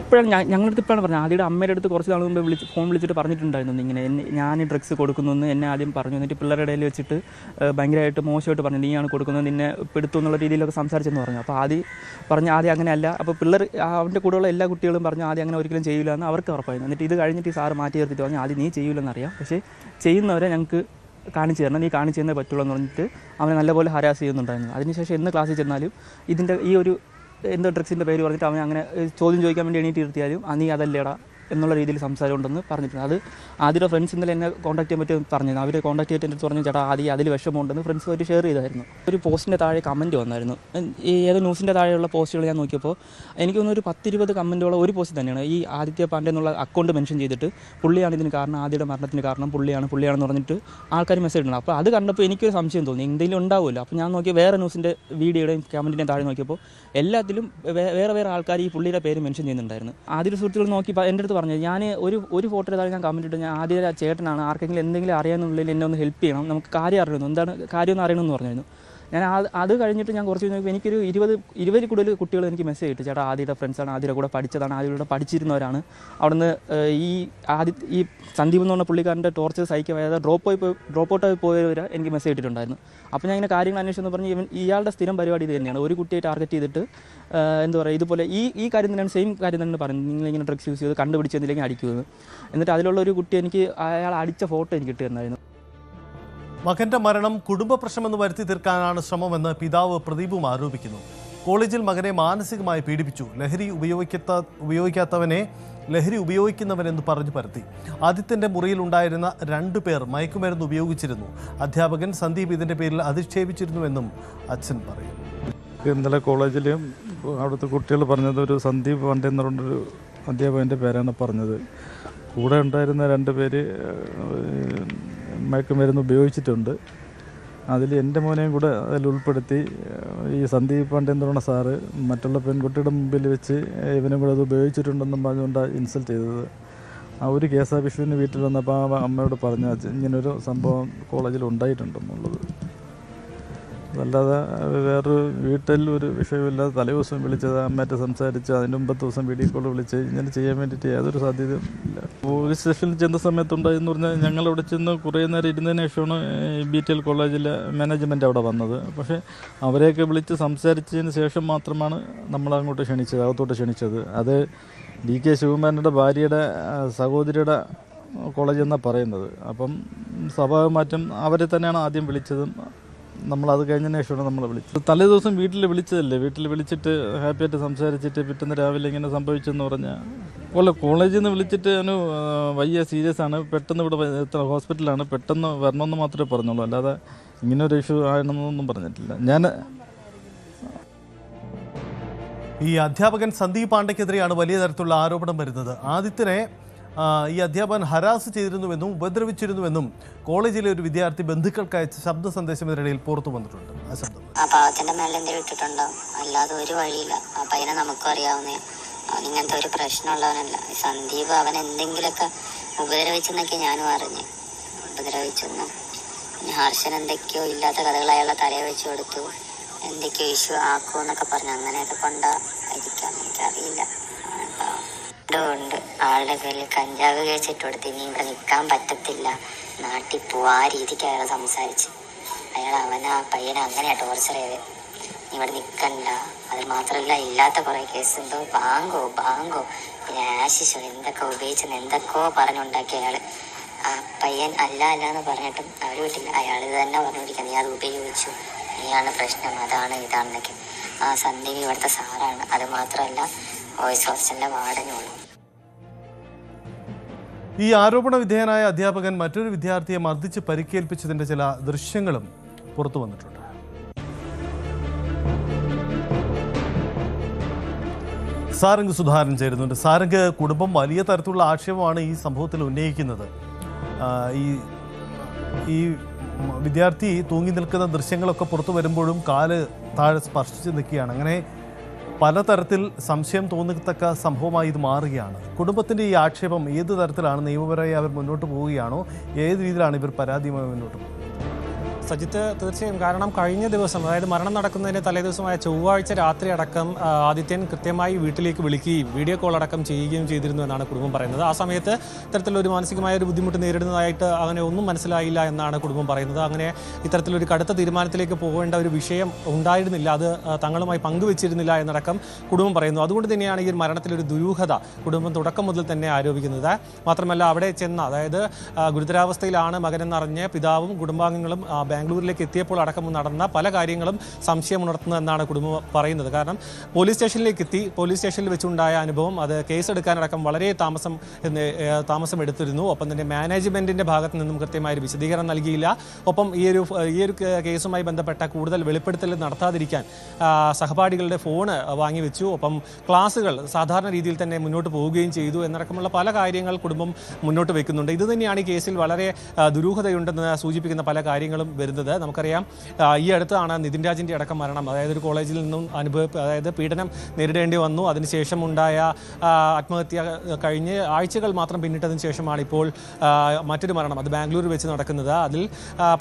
ഇപ്പോഴാണ് ഞങ്ങളുടെ ഇപ്പോഴാണ് പറഞ്ഞത്. ആദ്യയുടെ അമ്മയുടെ അടുത്ത് കുറച്ച് നാൾ മുമ്പ് ഫോൺ വിളിച്ചിട്ട് പറഞ്ഞിട്ടുണ്ടായിരുന്നു ഇങ്ങനെ ഞാൻ ഡ്രഗ്സ് കൊടുക്കുന്നു എന്ന് എന്നെ ആദ്യം പറഞ്ഞു. എന്നിട്ട് പിള്ളേരുടെ ഇടയിൽ വെച്ചിട്ട് ഭയങ്കരമായിട്ട് മോശമായിട്ട് പറഞ്ഞു, നീയാണ് കൊടുക്കുന്നത്, നിന്നെ പെടുത്തു എന്നുള്ള രീതിയിലൊക്കെ സംസാരിച്ചെന്ന് പറഞ്ഞു. അപ്പോൾ ആദ്യം അങ്ങനെയല്ല. അപ്പോൾ പിള്ളേർ അവൻ്റെ കൂടെയുള്ള എല്ലാ കുട്ടികളും പറഞ്ഞു ആദ്യം അങ്ങനെ ഒരിക്കലും ചെയ്യില്ല എന്ന് അവർക്ക് ഉറപ്പായിരുന്നു. എന്നിട്ട് ഇത് കഴിഞ്ഞിട്ട് ഈ സാറ് മാറ്റി നിർത്തിയിട്ട് പറഞ്ഞു ആദ്യം നീ ചെയ്യില്ലെന്നറിയാം, പക്ഷേ ചെയ്യുന്നവരെ ഞങ്ങൾക്ക് കാണിച്ചു തരണം, നീ കാണിച്ചു തന്നേ പറ്റുള്ളൂ എന്ന് പറഞ്ഞിട്ട് അവനെ നല്ലപോലെ ഹരാസ് ചെയ്യുന്നുണ്ടായിരുന്നു. അതിനുശേഷം എന്ന് ക്ലാസ്സിൽ ചെന്നാലും ഇതിൻ്റെ ഈ ഒരു എന്തോ ഡ്രഗ്സിൻ്റെ പേര് പറഞ്ഞിട്ട് അവൻ അങ്ങനെ ചോദ്യം ചോദിക്കാൻ വേണ്ടി എണീറ്റ് ഇരുത്തിയാലും നീ അതല്ലേടാ എന്നുള്ള രീതിയിൽ സംസാരം ഉണ്ടെന്ന് പറഞ്ഞിട്ടുണ്ട്. അത് ആദ്യത്തെ ഫ്രണ്ട്സ് ഇന്നലെ എന്നെ കോൺടാക്ട് ചെയ്യാൻ പറ്റി പറഞ്ഞിരുന്നു. അവർ കോൺടാക്ട് ചെയ്തിട്ട് എൻ്റെ അടുത്ത് പറഞ്ഞു ചേട്ടാ അതിൽ വിഷമമുണ്ടെന്ന് ഫ്രണ്ട്സുമായിട്ട് ഷെയർ ചെയ്തായിരുന്നു. ഒരു പോസ്റ്റിൻ്റെ താഴെ കമൻറ്റ് വന്നായിരുന്നു. ഈ ഏതോ ന്യൂസിൻ്റെ താഴെയുള്ള പോസ്റ്റുകൾ ഞാൻ നോക്കിയപ്പോൾ എനിക്ക് തോന്നുന്നു ഒരു 10-20 കമൻറ്റുകൾ ഒരു പോസ്റ്റ് തന്നെയാണ്. ഈ ആദിത്യ പാണ്ഡെ എന്നുള്ള അക്കൗണ്ട് മെൻഷൻ ചെയ്തിട്ട് പുള്ളിയാണ് ഇതിന് കാരണം, ആദ്യയുടെ മരണത്തിന് കാരണം പുള്ളിയാണെന്ന് പറഞ്ഞിട്ട് ആൾക്കാർ മെസ്സേജ് ഇടണം. അപ്പോൾ അത് കണ്ടപ്പോൾ എനിക്കൊരു സംശയം തോന്നി, എന്തെങ്കിലും ഉണ്ടാവുമല്ലോ. അപ്പോൾ ഞാൻ നോക്കിയ വേറെ ന്യൂസിൻ്റെ വീഡിയോയുടെയും കമൻറ്റിൻ്റെ താഴെ നോക്കിയപ്പോൾ എല്ലാത്തിലും വേറെ ആൾക്കാർ ഈ പുള്ളിയുടെ പേര് മെൻഷൻ ചെയ്യുന്നുണ്ടായിരുന്നു. ആദ്യ സുഹൃത്തുക്കൾ നോക്കി എൻ്റെ അടുത്ത് പറഞ്ഞത്. ഞാൻ ഒരു ഫോട്ടോ താഴെ ഞാൻ കമൻറ്റ് ഇട്ട്, ഞാൻ ആദ്യം ചേട്ടനാണ്, ആർക്കെങ്കിലും എന്തെങ്കിലും അറിയാമെന്നുള്ളിൽ എന്നെ ഒന്ന് ഹെൽപ്പ് ചെയ്യണം, നമുക്ക് കാര്യം അറിയണം, എന്താണ് കാര്യമൊന്നും അറിയണമെന്ന് പറഞ്ഞായിരുന്നു. ഞാൻ അത് കഴിഞ്ഞിട്ട് ഞാൻ കുറച്ച് കഴിഞ്ഞപ്പോൾ എനിക്കൊരു 20 കൂടുതൽ കുട്ടികൾ എനിക്ക് മെസ്സേജ് ഇട്ടു, ചേട്ടാ ആദ്യയുടെ ഫ്രണ്ട്സാണ്, ആദ്യയുടെ കൂടെ പഠിച്ചതാണ്, ആദ്യയുടെ പഠിച്ചിരുന്നവരാണ്, അവിടുന്ന് ഈ സന്ദീപ് എന്ന് പറഞ്ഞ പുള്ളിക്കാരൻ്റെ ടോർച്ചർ സഹിക്കാൻ അതായത് ഡ്രോപ്പ് ഔട്ടായി പോയവർ എനിക്ക് മെസ്സേജ് ഇട്ടിട്ടുണ്ടായിരുന്നു. അപ്പോൾ ഞാൻ ഇങ്ങനെ കാര്യങ്ങൾ അന്വേഷിച്ചെന്ന് പറഞ്ഞ് ഇയാളുടെ സ്ഥിരം പരിപാടി ഇത് തന്നെയാണ്. ഒരു കുട്ടിയെ ടാർഗറ്റ് ചെയ്തിട്ട് എന്താ പറയുക, ഇതുപോലെ ഈ കാര്യം തന്നെയാണ്, സെയിം കാര്യം തന്നെയാണ് പറയുന്നത്, നിങ്ങളിങ്ങനെ ഡ്രഗ്സ് യൂസ് ചെയ്ത് കണ്ടുപിടിച്ചെന്നില്ലെങ്കിൽ അടിക്കുമെന്ന്. എന്നിട്ട് അതിലുള്ള ഒരു കുട്ടി എനിക്ക് അയാൾ അടിച്ച ഫോട്ടോ എനിക്ക് ഇട്ടുതന്നായിരുന്നു. മകന്റെ മരണം കുടുംബ പ്രശ്നമെന്ന് വരുത്തി തീർക്കാനാണ് ശ്രമമെന്ന് പിതാവ് പ്രദീപും ആരോപിക്കുന്നു. കോളേജിൽ മകനെ മാനസികമായി പീഡിപ്പിച്ചു, ലഹരി ഉപയോഗിക്കാത്തവനെ ലഹരി ഉപയോഗിക്കുന്നവനെന്ന് പറഞ്ഞു പരത്തി. ആദിത്യന്റെ മുറിയിൽ ഉണ്ടായിരുന്ന 2 പേർ മയക്കുമരുന്ന് ഉപയോഗിച്ചിരുന്നു. അധ്യാപകൻ സന്ദീപ് ഇതിന്റെ പേരിൽ അധിക്ഷേപിച്ചിരുന്നുവെന്നും അച്ഛൻ പറയുന്നു. ഇന്നലെ കോളേജിൽ അവിടുത്തെ കുട്ടികൾ പറഞ്ഞത് ഒരു സന്ദീപ് പാണ്ഡെ എന്ന് പറഞ്ഞൊരു അധ്യാപകൻ്റെ പേരാണ് പറഞ്ഞത്. കൂടെ ഉണ്ടായിരുന്ന 2 പേര് മയക്കുമരുന്ന് ഉപയോഗിച്ചിട്ടുണ്ട്. അതിൽ എൻ്റെ മോനെയും കൂടെ അതിൽ ഉൾപ്പെടുത്തി ഈ സന്ദീപ് പാണ്ഡെ എന്ന് പറയുന്ന സാറ് മറ്റുള്ള പെൺകുട്ടിയുടെ മുമ്പിൽ വെച്ച് ഇവനും കൂടെ അത് ഉപയോഗിച്ചിട്ടുണ്ടെന്നും പറഞ്ഞുകൊണ്ടാണ് ഇൻസൾട്ട് ചെയ്തത്. ആ ഒരു കേസാ വിഷുവിന് വീട്ടിൽ വന്നപ്പോൾ അമ്മയോട് പറഞ്ഞ ഇങ്ങനൊരു സംഭവം കോളേജിൽ ഉണ്ടായിട്ടുണ്ടെന്നുള്ളത്. അതല്ലാതെ വേറൊരു വീട്ടിൽ ഒരു വിഷയമില്ലാതെ തലേ ദിവസം വിളിച്ചത് അമ്മയായിട്ട് സംസാരിച്ച് അതിന് മുമ്പത്തെ ദിവസം വീഡിയോ കോൾ വിളിച്ച് ഇങ്ങനെ ചെയ്യാൻ വേണ്ടിയിട്ട് യാതൊരു സാധ്യതയും ഇല്ല. പോലീസ് സ്റ്റേഷനിൽ ചെന്ന സമയത്തുണ്ടായെന്ന് പറഞ്ഞാൽ ഞങ്ങളവിടെ ചെന്ന് കുറേ നേരം ഇരുന്നതിന് ശേഷമാണ് BTL കോളേജിലെ മാനേജ്മെൻറ്റ് അവിടെ വന്നത്. പക്ഷേ അവരെയൊക്കെ വിളിച്ച് സംസാരിച്ചതിന് ശേഷം മാത്രമാണ് നമ്മളങ്ങോട്ട് ക്ഷണിച്ചത്, അകത്തോട്ട് ക്ഷണിച്ചത്. അത് DK ശിവകുമാരൻ്റെ ഭാര്യയുടെ സഹോദരിയുടെ കോളേജ് എന്നാണ് പറയുന്നത്. അപ്പം സ്വാഭാവികമായിട്ടും അവരെ തന്നെയാണ് ആദ്യം വിളിച്ചതും. നമ്മളത് കഴിഞ്ഞതിന് ശേഷമാണ് നമ്മളെ വിളിച്ചത്. തലേ ദിവസം വീട്ടിൽ വിളിച്ചതല്ലേ, വീട്ടിൽ വിളിച്ചിട്ട് ഹാപ്പിയായിട്ട് സംസാരിച്ചിട്ട് പിറ്റേന്ന് രാവിലെ ഇങ്ങനെ സംഭവിച്ചെന്ന് പറഞ്ഞാൽ കോളേജിൽ നിന്ന് വിളിച്ചിട്ട് അവന് വയ്യ, സീരിയസ് ആണ്, പെട്ടെന്ന് ഇവിടെ ഹോസ്പിറ്റലാണ്, പെട്ടെന്ന് വരണമെന്ന് മാത്രമേ പറഞ്ഞുള്ളൂ, അല്ലാതെ ഇങ്ങനെ ഒരു ഇഷ്യൂ ആണെന്നൊന്നും പറഞ്ഞിട്ടില്ല. ഈ അധ്യാപകൻ സന്ദീപ് പാണ്ഡെക്കെതിരെയാണ് വലിയ തരത്തിലുള്ള ആരോപണം വരുന്നത്. ആദിത്യനെ ഈ അധ്യാപകൻ ഹരാസ് ചെയ്തിരുന്നുവെന്നും ഉപദ്രവിച്ചിരുന്നുവെന്നും കോളേജിലെ ഒരു വിദ്യാർത്ഥി ബന്ധുക്കൾക്ക് അയച്ച ശബ്ദ സന്ദേശം ഇതിനിടയിൽ പുറത്തു വന്നിട്ടുണ്ട്. ആ ശബ്ദം ആ പാവത്തിന്റെ മേലെ എന്തെങ്കിലും ഇട്ടിട്ടുണ്ടോ? അല്ലാതെ ഒരു വഴിയില്ല. ആ പയ്യനെ നമുക്കും അറിയാവുന്ന അവൻ ഇങ്ങനത്തെ ഒരു പ്രശ്നമുള്ളവനല്ല. സന്ദീപ് അവൻ എന്തെങ്കിലുമൊക്കെ ഉപദ്രവിച്ചെന്നൊക്കെ ഞാനും അറിഞ്ഞ്. ഉപദ്രവിച്ചെന്നും പിന്നെ ഹർഷൻ എന്തൊക്കെയോ ഇല്ലാത്ത കഥകൾ അയാളെ തലയെ വെച്ച് കൊടുത്തു, എന്തൊക്കെയോ ഇഷ്യൂ ആക്കുമെന്നൊക്കെ പറഞ്ഞു. അങ്ങനെയൊക്കെ കൊണ്ടായിരിക്കാം, എനിക്കറിയില്ല. ഉണ്ട് ആളുടെ പേരിൽ കഞ്ചാവ് കേസിട്ട് കൊടുത്ത് ഇനി ഇവിടെ നിൽക്കാൻ പറ്റത്തില്ല, നാട്ടിൽ പോവാ, ആ രീതിക്ക് അയാൾ സംസാരിച്ച്. ആ പയ്യനെ അങ്ങനെയാ ടോർച്ചർ ചെയ്ത്, നീ ഇവിടെ നിൽക്കണ്ട. അത് മാത്രമല്ല, ഇല്ലാത്ത കുറേ കേസ് എന്തോ ബാങ്കോ പിന്നെ ആശിഷോ എന്തൊക്കെ ഉപയോഗിച്ചെന്ന് എന്തൊക്കെയോ പറഞ്ഞുണ്ടാക്കി അയാൾ. ആ പയ്യൻ അല്ല എന്ന് പറഞ്ഞിട്ടും അവർ വിട്ടില്ല. അയാൾ ഇത് തന്നെ പറഞ്ഞുകൊണ്ടിരിക്കുക, നീ അത് ഉപയോഗിച്ചു, നീയാണ് പ്രശ്നം, അതാണ് ഇതാണെന്നൊക്കെ. ആ സന്ദീപ് ഇവിടുത്തെ സാറാണ്. അത് മാത്രമല്ല വോയിസ് ഹോസ്റ്റലിലെ വാർഡനുമാണ്. ഈ ആരോപണ വിധേയനായ അധ്യാപകൻ മറ്റൊരു വിദ്യാർത്ഥിയെ മർദ്ദിച്ച് പരിക്കേൽപ്പിച്ചതിന്റെ ചില ദൃശ്യങ്ങളും പുറത്തു വന്നിട്ടുണ്ട്. സാരംഗ് സുധാകരൻ ചേരുന്നുണ്ട്. സാരംഗ്, കുടുംബം വലിയ തരത്തിലുള്ള ആക്ഷേപമാണ് ഈ സംഭവത്തിൽ ഉന്നയിക്കുന്നത്. ഈ വിദ്യാർത്ഥി തൂങ്ങി നിൽക്കുന്ന ദൃശ്യങ്ങളൊക്കെ പുറത്തു വരുമ്പോഴും കാല് താഴെ സ്പർശിച്ച് നിൽക്കുകയാണ്. അങ്ങനെ പലതരത്തിൽ സംശയം തോന്നത്തക്ക സംഭവമായി ഇത് മാറുകയാണ്. കുടുംബത്തിൻ്റെ ഈ ആക്ഷേപം ഏത് തരത്തിലാണ്? നിയമപരമായി അവർ മുന്നോട്ട് പോവുകയാണോ? ഏത് രീതിയിലാണ് ഇവർ പരാതിയുമായി മുന്നോട്ട് പോകുന്നത്? സജിത്ത്, തീർച്ചയായും. കാരണം കഴിഞ്ഞ ദിവസം, അതായത് മരണം നടക്കുന്നതിൻ്റെ തലേദിവസമായ ചൊവ്വാഴ്ച രാത്രി അടക്കം ആദിത്യൻ കൃത്യമായി വീട്ടിലേക്ക് വിളിക്കുകയും വീഡിയോ കോൾ അടക്കം ചെയ്യുകയും ചെയ്തിരുന്നു എന്നാണ് കുടുംബം പറയുന്നത്. ആ സമയത്ത് ഇത്തരത്തിലൊരു മാനസികമായ ഒരു ബുദ്ധിമുട്ട് നേരിടുന്നതായിട്ട് അങ്ങനെ ഒന്നും മനസ്സിലായില്ല എന്നാണ് കുടുംബം പറയുന്നത്. അങ്ങനെ ഇത്തരത്തിലൊരു കടുത്ത തീരുമാനത്തിലേക്ക് പോകേണ്ട ഒരു വിഷയം ഉണ്ടായിരുന്നില്ല, അത് തങ്ങളുമായി പങ്കുവെച്ചിരുന്നില്ല എന്നടക്കം കുടുംബം പറയുന്നു. അതുകൊണ്ട് തന്നെയാണ് ഈ മരണത്തിലൊരു ദുരൂഹത കുടുംബം തുടക്കം മുതൽ തന്നെ ആരോപിക്കുന്നത്. മാത്രമല്ല, അവിടെ ചെന്ന, അതായത് ഗുരുതരാവസ്ഥയിലാണ് മകനെന്നറിഞ്ഞ് പിതാവും കുടുംബാംഗങ്ങളും ബാംഗ്ലൂരിലേക്ക് എത്തിയപ്പോൾ അടക്കം നടന്ന പല കാര്യങ്ങളും സംശയമുണർത്തുന്നതെന്നാണ് കുടുംബം പറയുന്നത്. കാരണം പോലീസ് സ്റ്റേഷനിലേക്ക് എത്തി, പോലീസ് സ്റ്റേഷനിൽ വെച്ചുണ്ടായ അനുഭവം അത് കേസെടുക്കാനടക്കം വളരെ താമസം എടുത്തിരുന്നു. ഒപ്പം തന്നെ മാനേജ്മെൻറ്റിൻ്റെ ഭാഗത്തു നിന്നും കൃത്യമായൊരു വിശദീകരണം നൽകിയില്ല. ഒപ്പം ഈ ഒരു കേസുമായി ബന്ധപ്പെട്ട കൂടുതൽ വെളിപ്പെടുത്തൽ നടത്താതിരിക്കാൻ സഹപാഠികളുടെ ഫോണ് വാങ്ങിവെച്ചു. ഒപ്പം ക്ലാസ്സുകൾ സാധാരണ രീതിയിൽ തന്നെ മുന്നോട്ട് പോവുകയും ചെയ്തു എന്നടക്കമുള്ള പല കാര്യങ്ങൾ കുടുംബം മുന്നോട്ട് വയ്ക്കുന്നുണ്ട്. ഇത് തന്നെയാണ് ഈ കേസിൽ വളരെ ദുരൂഹതയുണ്ടെന്ന് സൂചിപ്പിക്കുന്ന പല കാര്യങ്ങളും വരുന്നത്. വരുന്നത്. നമുക്കറിയാം ഈ അടുത്താണ് നിതിൻ രാജിൻ്റെ അടക്കം മരണം. അതായത് ഒരു കോളേജിൽ നിന്നും അതായത് പീഡനം നേരിടേണ്ടി വന്നു. അതിനുശേഷം ഉണ്ടായ ആത്മഹത്യ കഴിഞ്ഞ് ആഴ്ചകൾ മാത്രം പിന്നിട്ടതിന് ശേഷമാണ് ഇപ്പോൾ മറ്റൊരു മരണം, അത് ബാംഗ്ലൂരിൽ വെച്ച് നടക്കുന്നത്. അതിൽ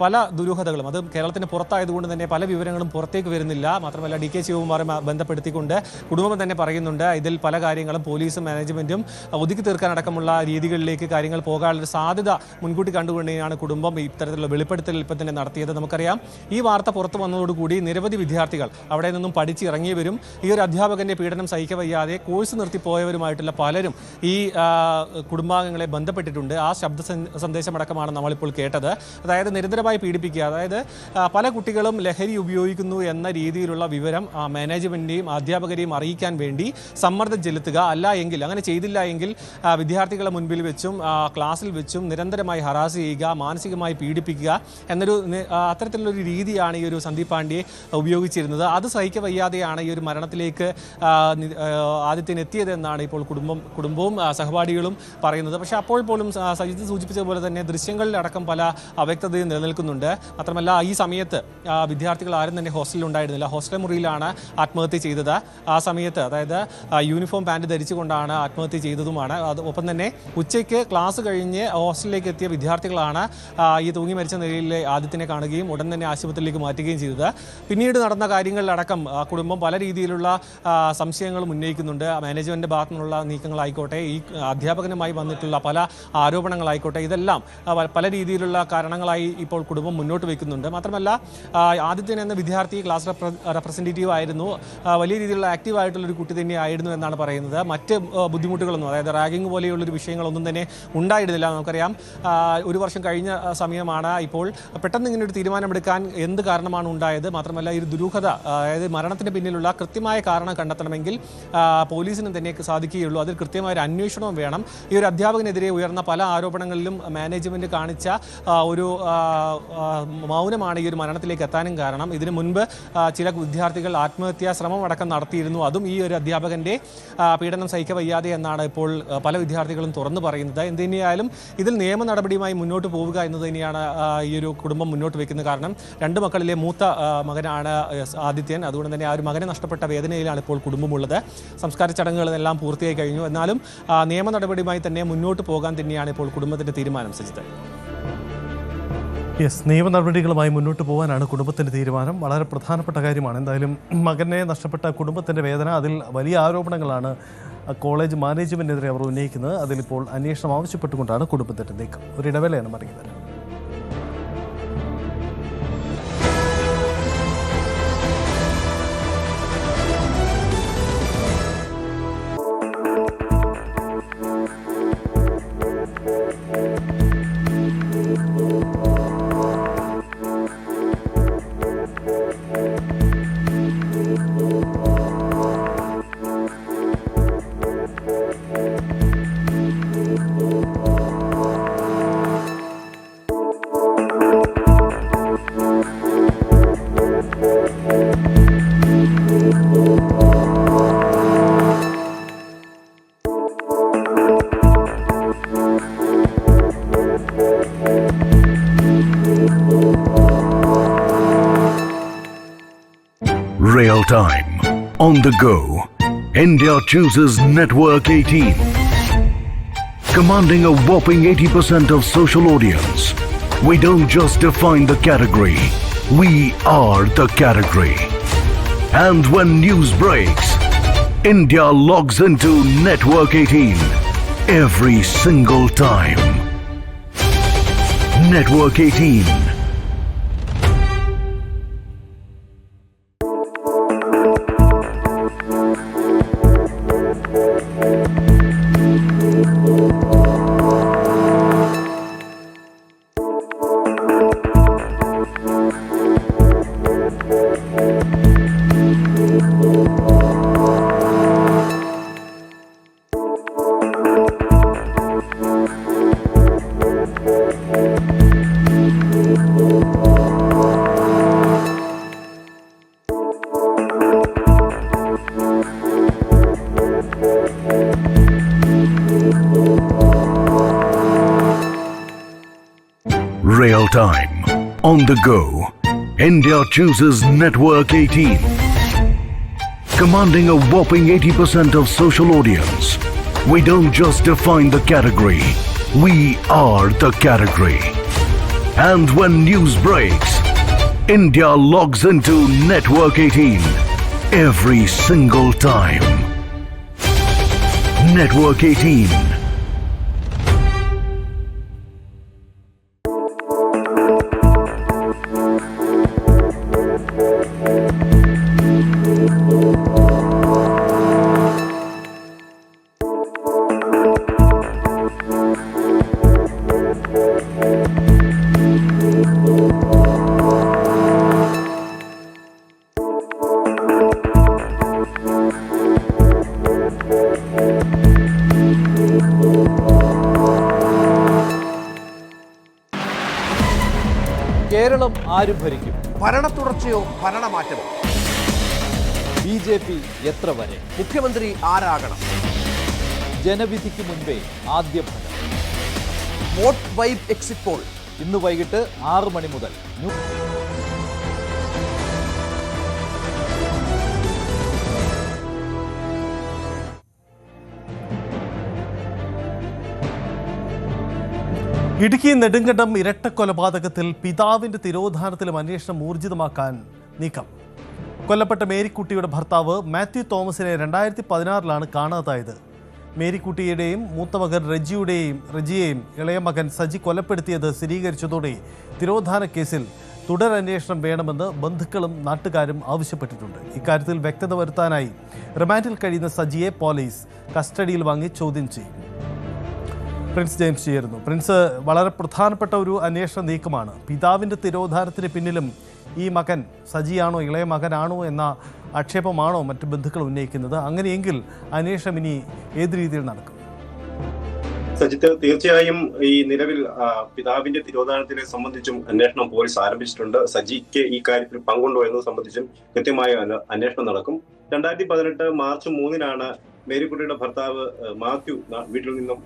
പല ദുരൂഹതകളും, അത് കേരളത്തിന് പുറത്തായതുകൊണ്ട് തന്നെ പല വിവരങ്ങളും പുറത്തേക്ക് വരുന്നില്ല. മാത്രമല്ല DK ശിവകുമാറെ ബന്ധപ്പെടുത്തിക്കൊണ്ട് കുടുംബം തന്നെ പറയുന്നുണ്ട് ഇതിൽ പല കാര്യങ്ങളും പോലീസും മാനേജ്മെൻറ്റും ഒതുക്കി തീർക്കാനടക്കമുള്ള രീതികളിലേക്ക് കാര്യങ്ങൾ പോകാനുള്ള സാധ്യത മുൻകൂട്ടി കണ്ടുകൊണ്ടാണ് കുടുംബം ഇത്തരത്തിലുള്ള വെളിപ്പെടുത്തൽ ഇപ്പം തന്നെ നടത്തിയത്. നമുക്കറിയാം ഈ വാർത്ത പുറത്തു വന്നതോടുകൂടി നിരവധി വിദ്യാർത്ഥികൾ അവിടെ നിന്നും പഠിച്ചിറങ്ങിയവരും ഈ ഒരു അധ്യാപകൻ്റെ പീഡനം സഹിക്കവയ്യാതെ കോഴ്സ് നിർത്തിപ്പോയവരുമായിട്ടുള്ള പലരും ഈ കുടുംബാംഗങ്ങളെ ബന്ധപ്പെട്ടിട്ടുണ്ട്. ആ ശബ്ദ സന്ദേശമടക്കമാണ് നമ്മളിപ്പോൾ കേട്ടത്. അതായത് നിരന്തരമായി പീഡിപ്പിക്കുക, അതായത് പല കുട്ടികളും ലഹരി ഉപയോഗിക്കുന്നു എന്ന രീതിയിലുള്ള വിവരം മാനേജ്മെൻറ്റിനെയും അധ്യാപകരെയും അറിയിക്കാൻ വേണ്ടി സമ്മർദ്ദം ചെലുത്തുക. അല്ല എങ്കിൽ, അങ്ങനെ ചെയ്തില്ല എങ്കിൽ വിദ്യാർത്ഥികളെ മുൻപിൽ വെച്ചും ക്ലാസ്സിൽ വെച്ചും നിരന്തരമായി ഹറാസ് ചെയ്യുക, മാനസികമായി പീഡിപ്പിക്കുക എന്നൊരു അത്തരത്തിലുള്ളൊരു രീതിയാണ് ഈ ഒരു സന്ദീപ് പാണ്ഡ്യയെ ഉപയോഗിച്ചിരുന്നത്. അത് സഹിക്കവയ്യാതെയാണ് ഈ ഒരു മരണത്തിലേക്ക് ആദിത്യൻ എത്തിയതെന്നാണ് ഇപ്പോൾ കുടുംബവും സഹപാഠികളും പറയുന്നത്. പക്ഷേ അപ്പോൾ പോലും സജിത്ത് സൂചിപ്പിച്ചതുപോലെ തന്നെ ദൃശ്യങ്ങളിലടക്കം പല അവ്യക്തതയും നിലനിൽക്കുന്നുണ്ട്. മാത്രമല്ല ഈ സമയത്ത് വിദ്യാർത്ഥികൾ ആരും തന്നെ ഹോസ്റ്റലിൽ ഉണ്ടായിരുന്നില്ല. ഹോസ്റ്റൽ മുറിയിലാണ് ആത്മഹത്യ ചെയ്തത്. ആ സമയത്ത് അതായത് യൂണിഫോം പാൻറ് ധരിച്ചുകൊണ്ടാണ് ആത്മഹത്യ ചെയ്തതുമാണ്. ഒപ്പം തന്നെ ഉച്ചയ്ക്ക് ക്ലാസ് കഴിഞ്ഞ് ഹോസ്റ്റലിലേക്ക് എത്തിയ വിദ്യാർത്ഥികളാണ് ഈ തൂങ്ങി മരിച്ച നിലയിലെ ആദിത്യനെ കാണുകയും ഉടൻ തന്നെ ആശുപത്രിയിലേക്ക് മാറ്റുകയും ചെയ്തത്. പിന്നീട് നടന്ന കാര്യങ്ങളിലടക്കം കുടുംബം പല രീതിയിലുള്ള സംശയങ്ങളും ഉന്നയിക്കുന്നുണ്ട്. മാനേജ്മെൻറ്റിൻ്റെ ഭാഗത്തു നിന്നുള്ള നീക്കങ്ങളായിക്കോട്ടെ, ഈ അധ്യാപകനുമായി വന്നിട്ടുള്ള പല ആരോപണങ്ങളായിക്കോട്ടെ, ഇതെല്ലാം പല രീതിയിലുള്ള കാരണങ്ങളായി ഇപ്പോൾ കുടുംബം മുന്നോട്ട് വയ്ക്കുന്നുണ്ട്. മാത്രമല്ല ആദിത്യൻ എന്ന വിദ്യാർത്ഥി ക്ലാസ് റെപ്രസെൻറ്റേറ്റീവ് ആയിരുന്നു, വലിയ രീതിയിലുള്ള ആക്റ്റീവായിട്ടുള്ളൊരു കുട്ടി തന്നെയായിരുന്നു എന്നാണ് പറയുന്നത്. മറ്റ് ബുദ്ധിമുട്ടുകളൊന്നും, അതായത് റാഗിങ് പോലെയുള്ളൊരു വിഷയങ്ങളൊന്നും തന്നെ ഉണ്ടായിരുന്നില്ല. നമുക്കറിയാം ഒരു വർഷം കഴിഞ്ഞ സമയമാണ്. ഇപ്പോൾ പെട്ടെന്ന് ഇങ്ങനെ ഒരു തീരുമാനമെടുക്കാൻ എന്ത് കാരണമാണ് ഉണ്ടായത്? മാത്രമല്ല ഈ ഒരു ദുരൂഹത, അതായത് മരണത്തിന് പിന്നിലുള്ള കൃത്യമായ കാരണം കണ്ടെത്തണമെങ്കിൽ പോലീസിന് തന്നെ സാധിക്കുകയുള്ളൂ. അതിൽ കൃത്യമായ ഒരു അന്വേഷണവും വേണം. ഈ ഒരു അധ്യാപകനെതിരെ ഉയർന്ന പല ആരോപണങ്ങളിലും മാനേജ്മെൻറ്റ് കാണിച്ച ഒരു മൗനമാണ് ഈ ഒരു മരണത്തിലേക്ക് എത്താനും കാരണം. ഇതിനു മുൻപ് ചില വിദ്യാർത്ഥികൾ ആത്മഹത്യാ ശ്രമം അടക്കം നടത്തിയിരുന്നു. അതും ഈ ഒരു അധ്യാപകൻ്റെ പീഡനം സഹിക്കവയ്യാതെ എന്നാണ് ഇപ്പോൾ പല വിദ്യാർത്ഥികളും തുറന്നു പറയുന്നത്. എന്തുതന്നെയായാലും ഇതിൽ നിയമ നടപടിയുമായി മുന്നോട്ട് പോവുക എന്നത് തന്നെയാണ് ഈ ഒരു കുടുംബം മുന്നോട്ട് വയ്ക്കുന്നത്. കാരണം രണ്ട് മക്കളിലെ മൂത്ത മകനാണ് ആദിത്യൻ. അതുകൊണ്ട് തന്നെ ആ ഒരു മകനെ നഷ്ടപ്പെട്ട വേദനയിലാണ് ഇപ്പോൾ കുടുംബമുള്ളത്. സംസ്കാര ചടങ്ങുകളെല്ലാം പൂർത്തിയായി കഴിഞ്ഞു. എന്നാലും നിയമ നടപടിയുമായി തന്നെ മുന്നോട്ട് പോകാൻ തന്നെയാണ് ഇപ്പോൾ കുടുംബത്തിൻ്റെ തീരുമാനം. സജിത്ത്, നിയമ നടപടികളുമായി മുന്നോട്ട് പോകാനാണ് കുടുംബത്തിൻ്റെ തീരുമാനം. വളരെ പ്രധാനപ്പെട്ട കാര്യമാണ്. എന്തായാലും മകനെ നഷ്ടപ്പെട്ട കുടുംബത്തിൻ്റെ വേദന, അതിൽ വലിയ ആരോപണങ്ങളാണ് കോളേജ് മാനേജ്മെൻറ്റിനെതിരെ അവർ ഉന്നയിക്കുന്നത്. അതിലിപ്പോൾ അന്വേഷണം ആവശ്യപ്പെട്ടുകൊണ്ടാണ് കുടുംബത്തിൻ്റെ നീക്കം. ഒരു ഇടവേളയാണ് മടങ്ങിയത്. Real time, on the go, India chooses Network 18. Commanding a whopping 80% of social audience, we don't just define the category, we are the category. And when news breaks, India logs into Network 18 every single time. Network 18. Real time, On the go, India chooses Network 18. Commanding a whopping 80% of social audience, we don't just define the category, we are the category. And when news breaks, India logs into Network 18 every single time. Network 18. Keralam ആര് ഭരിക്കും? ഭരണത്തുടർച്ചയോ ഭരണമാറ്റമോ? BJP എത്ര വരെ? മുഖ്യമന്ത്രി ആരാകണം? ജനവിധിക്ക് മുൻപേ ആദ്യ ഫലം. Vote vibe exit poll ഇന്ന് വൈകിട്ട് 6 മണി മുതൽ. ഇടുക്കി നെടുങ്കണ്ടം ഇരട്ടക്കൊലപാതകത്തിൽ പിതാവിന്റെ തിരോധാനത്തിലും അന്വേഷണം ഊർജിതമാക്കാൻ നീക്കം. കൊല്ലപ്പെട്ട മേരിക്കുട്ടിയുടെ ഭർത്താവ് മാത്യു തോമസിനെ 2016 കാണാതായത്. മേരിക്കുട്ടിയുടെയും മൂത്തമകൻ റജിയെയും ഇളയ മകൻ സജി കൊലപ്പെടുത്തിയത് സ്ഥിരീകരിച്ചതോടെ തിരോധാന കേസിൽ തുടരന്വേഷണം വേണമെന്ന് ബന്ധുക്കളും നാട്ടുകാരും ആവശ്യപ്പെട്ടിട്ടുണ്ട്. ഇക്കാര്യത്തിൽ വ്യക്തത വരുത്താനായി റിമാൻഡിൽ കഴിയുന്ന സജിയെ പോലീസ് കസ്റ്റഡിയിൽ വാങ്ങി ചോദ്യം ചെയ്യും. പ്രിൻസ് ജെയിംസ് ചേരുന്നു. പ്രിൻസ്, വളരെ പ്രധാനപ്പെട്ട ഒരു അന്വേഷണ നീക്കമാണ്. പിതാവിൻ്റെ തിരോധാനത്തിന് പിന്നിലും ഈ മകൻ സജിയാണോ ഇളയ മകനാണോ എന്ന ആക്ഷേപമാണോ മറ്റ് ബന്ധുക്കൾ ഉന്നയിക്കുന്നത്? അങ്ങനെയെങ്കിൽ അന്വേഷണം ഇനി ഏത് രീതിയിൽ നടക്കും? സജിത്ത്, തീർച്ചയായും ഈ നിലവിൽ പിതാവിന്റെ തിരോധാനത്തിനെ സംബന്ധിച്ചും അന്വേഷണം പോലീസ് ആരംഭിച്ചിട്ടുണ്ട്. സജിക്ക് ഈ കാര്യത്തിൽ പങ്കുണ്ടോ എന്നത് സംബന്ധിച്ചും കൃത്യമായ അന്വേഷണം നടക്കും. 2018 മാർച്ച് 3-നാണ് മേരിക്കുട്ടിയുടെ ഭർത്താവ് മാത്യു വീട്ടിൽ നിന്നും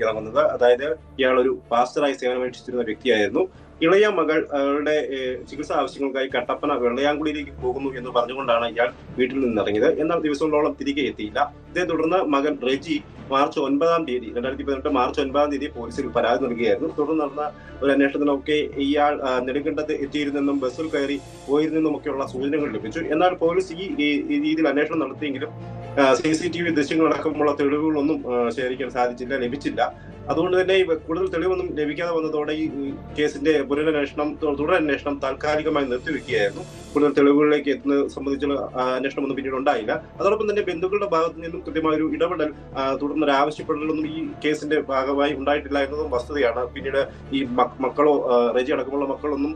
ഇറങ്ങുന്നത്. അതായത് ഇയാൾ ഒരു പാസ്റ്ററായി സേവനമനുഷ്ഠിച്ചിരുന്ന വ്യക്തിയായിരുന്നു. ഇളയ മകളുടെ ചികിത്സാ ആവശ്യങ്ങൾക്കായി കട്ടപ്പന വെള്ളയാങ്കുടിയിലേക്ക് പോകുന്നു എന്ന് പറഞ്ഞുകൊണ്ടാണ് ഇയാൾ വീട്ടിൽ നിന്നിറങ്ങിയത്. എന്നാൽ ദിവസങ്ങളോളം തിരികെ എത്തിയില്ല. ഇതേ തുടർന്ന് മകൻ റെജി മാർച്ച് 9-ാം തീയതി 2018 മാർച്ച് 9-ാം തീയതി പോലീസിൽ പരാതി നൽകുകയായിരുന്നു. തുടർന്ന് നടന്ന ഒരു അന്വേഷണത്തിനൊക്കെ ഇയാൾ നെടുങ്കണ്ടത്ത് എത്തിയിരുന്നെന്നും ബസ്സിൽ കയറി പോയിരുന്നെന്നുമൊക്കെയുള്ള സൂചനകൾ ലഭിച്ചു. എന്നാൽ പോലീസ് ഈ രീതിയിൽ അന്വേഷണം നടത്തിയെങ്കിലും CCTV ദൃശ്യങ്ങളടക്കമുള്ള തെളിവുകളൊന്നും ശേഖരിക്കാൻ സാധിച്ചില്ല, ലഭിച്ചില്ല. അതുകൊണ്ട് തന്നെ കൂടുതൽ തെളിവൊന്നും ലഭിക്കാതെ വന്നതോടെ ഈ കേസിന്റെ തുടരന്വേഷണം താൽക്കാലികമായി നിർത്തിവെക്കുകയായിരുന്നു. കൂടുതൽ തെളിവുകളിലേക്ക് എത്തുന്നത് സംബന്ധിച്ചുള്ള അന്വേഷണമൊന്നും പിന്നീട് ഉണ്ടായില്ല. അതോടൊപ്പം തന്നെ ബന്ധുക്കളുടെ ഭാഗത്തു നിന്നും കൃത്യമായ ഒരു ഇടപെടൽ തുടർന്നൊരു ആവശ്യപ്പെടലൊന്നും ഈ കേസിന്റെ ഭാഗമായി ഉണ്ടായിട്ടില്ല എന്നതും വസ്തുതയാണ്. പിന്നീട് ഈ മക്കളോ റെജി അടക്കമുള്ള മക്കളൊന്നും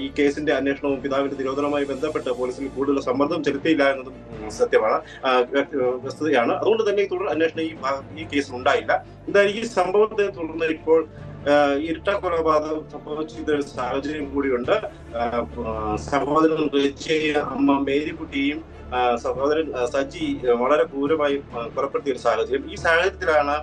ഈ കേസിന്റെ അന്വേഷണവും പിതാവിന്റെ തിരോധനവുമായി ബന്ധപ്പെട്ട് പോലീസിൽ കൂടുതൽ സമ്മർദ്ദം ചെലുത്തിയില്ല എന്നതും സത്യമാണ്, വസ്തുതയാണ്. അതുകൊണ്ട് തന്നെ തുടർ അന്വേഷണം ഈ കേസിൽ ഉണ്ടായില്ല. എന്തായാലും ഈ സംഭവത്തെ തുടർന്ന് ഇപ്പോൾ ഇരട്ട കൊലപാതകം സംഭവിച്ച സാഹചര്യം കൂടിയുണ്ട്. സഹോദരൻ റജിയെയും അമ്മ മേരിക്കുട്ടിയും സഹോദരൻ സജി വളരെ ക്രൂരമായി കൊലപ്പെടുത്തിയ ഒരു സാഹചര്യം. ഈ സാഹചര്യത്തിലാണ്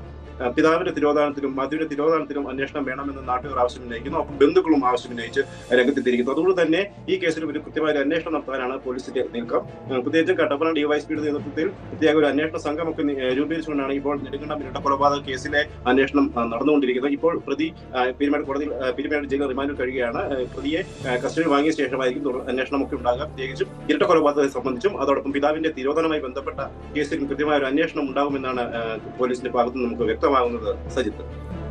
പിതാവിന്റെ തിരോധാനത്തിലും മധുവിന്റെ തിരോധാനത്തിലും അന്വേഷണം വേണമെന്ന് നാട്ടുകാർ ആവശ്യമുന്നയിക്കുന്നു. അപ്പം ബന്ധുക്കളും ആവശ്യമുന്നയിച്ച് രംഗത്തെത്തിയിരിക്കുന്നു. അതുകൊണ്ട് തന്നെ ഈ കേസിൽ ഒരു കൃത്യമായ അന്വേഷണം നടത്താനാണ് പോലീസിന്റെ നീക്കം. പ്രത്യേകിച്ചും കട്ടപ്പന ഡിവൈഎസ്പിയുടെ നേതൃത്വത്തിൽ പ്രത്യേക ഒരു അന്വേഷണ സംഘമൊക്കെ രൂപീകരിച്ചുകൊണ്ടാണ് ഇപ്പോൾ നെടുങ്കണ്ടം ഇരട്ട കൊലപാതക കേസിലെ അന്വേഷണം നടന്നുകൊണ്ടിരിക്കുന്നത്. ഇപ്പോൾ പ്രതി പീരുമേട് ജയിലിൽ റിമാൻഡിൽ കഴിയുകയാണ്. പ്രതിയെ കസ്റ്റഡിയിൽ വാങ്ങിയ ശേഷമായിരിക്കും അന്വേഷണമൊക്കെ ഉണ്ടാകുക. പ്രത്യേകിച്ചും ഇരട്ട കൊലപാതകത്തെ സംബന്ധിച്ചും അതോടൊപ്പം പിതാവിന്റെ തിരോധാനവുമായി ബന്ധപ്പെട്ട കേസിൽ കൃത്യമായ ഒരു അന്വേഷണം ഉണ്ടാകുമെന്നാണ് പോലീസിന്റെ ഭാഗത്തുനിന്ന് നമുക്ക് വ്യക്തമാകുന്നത്. സജിത്ത്,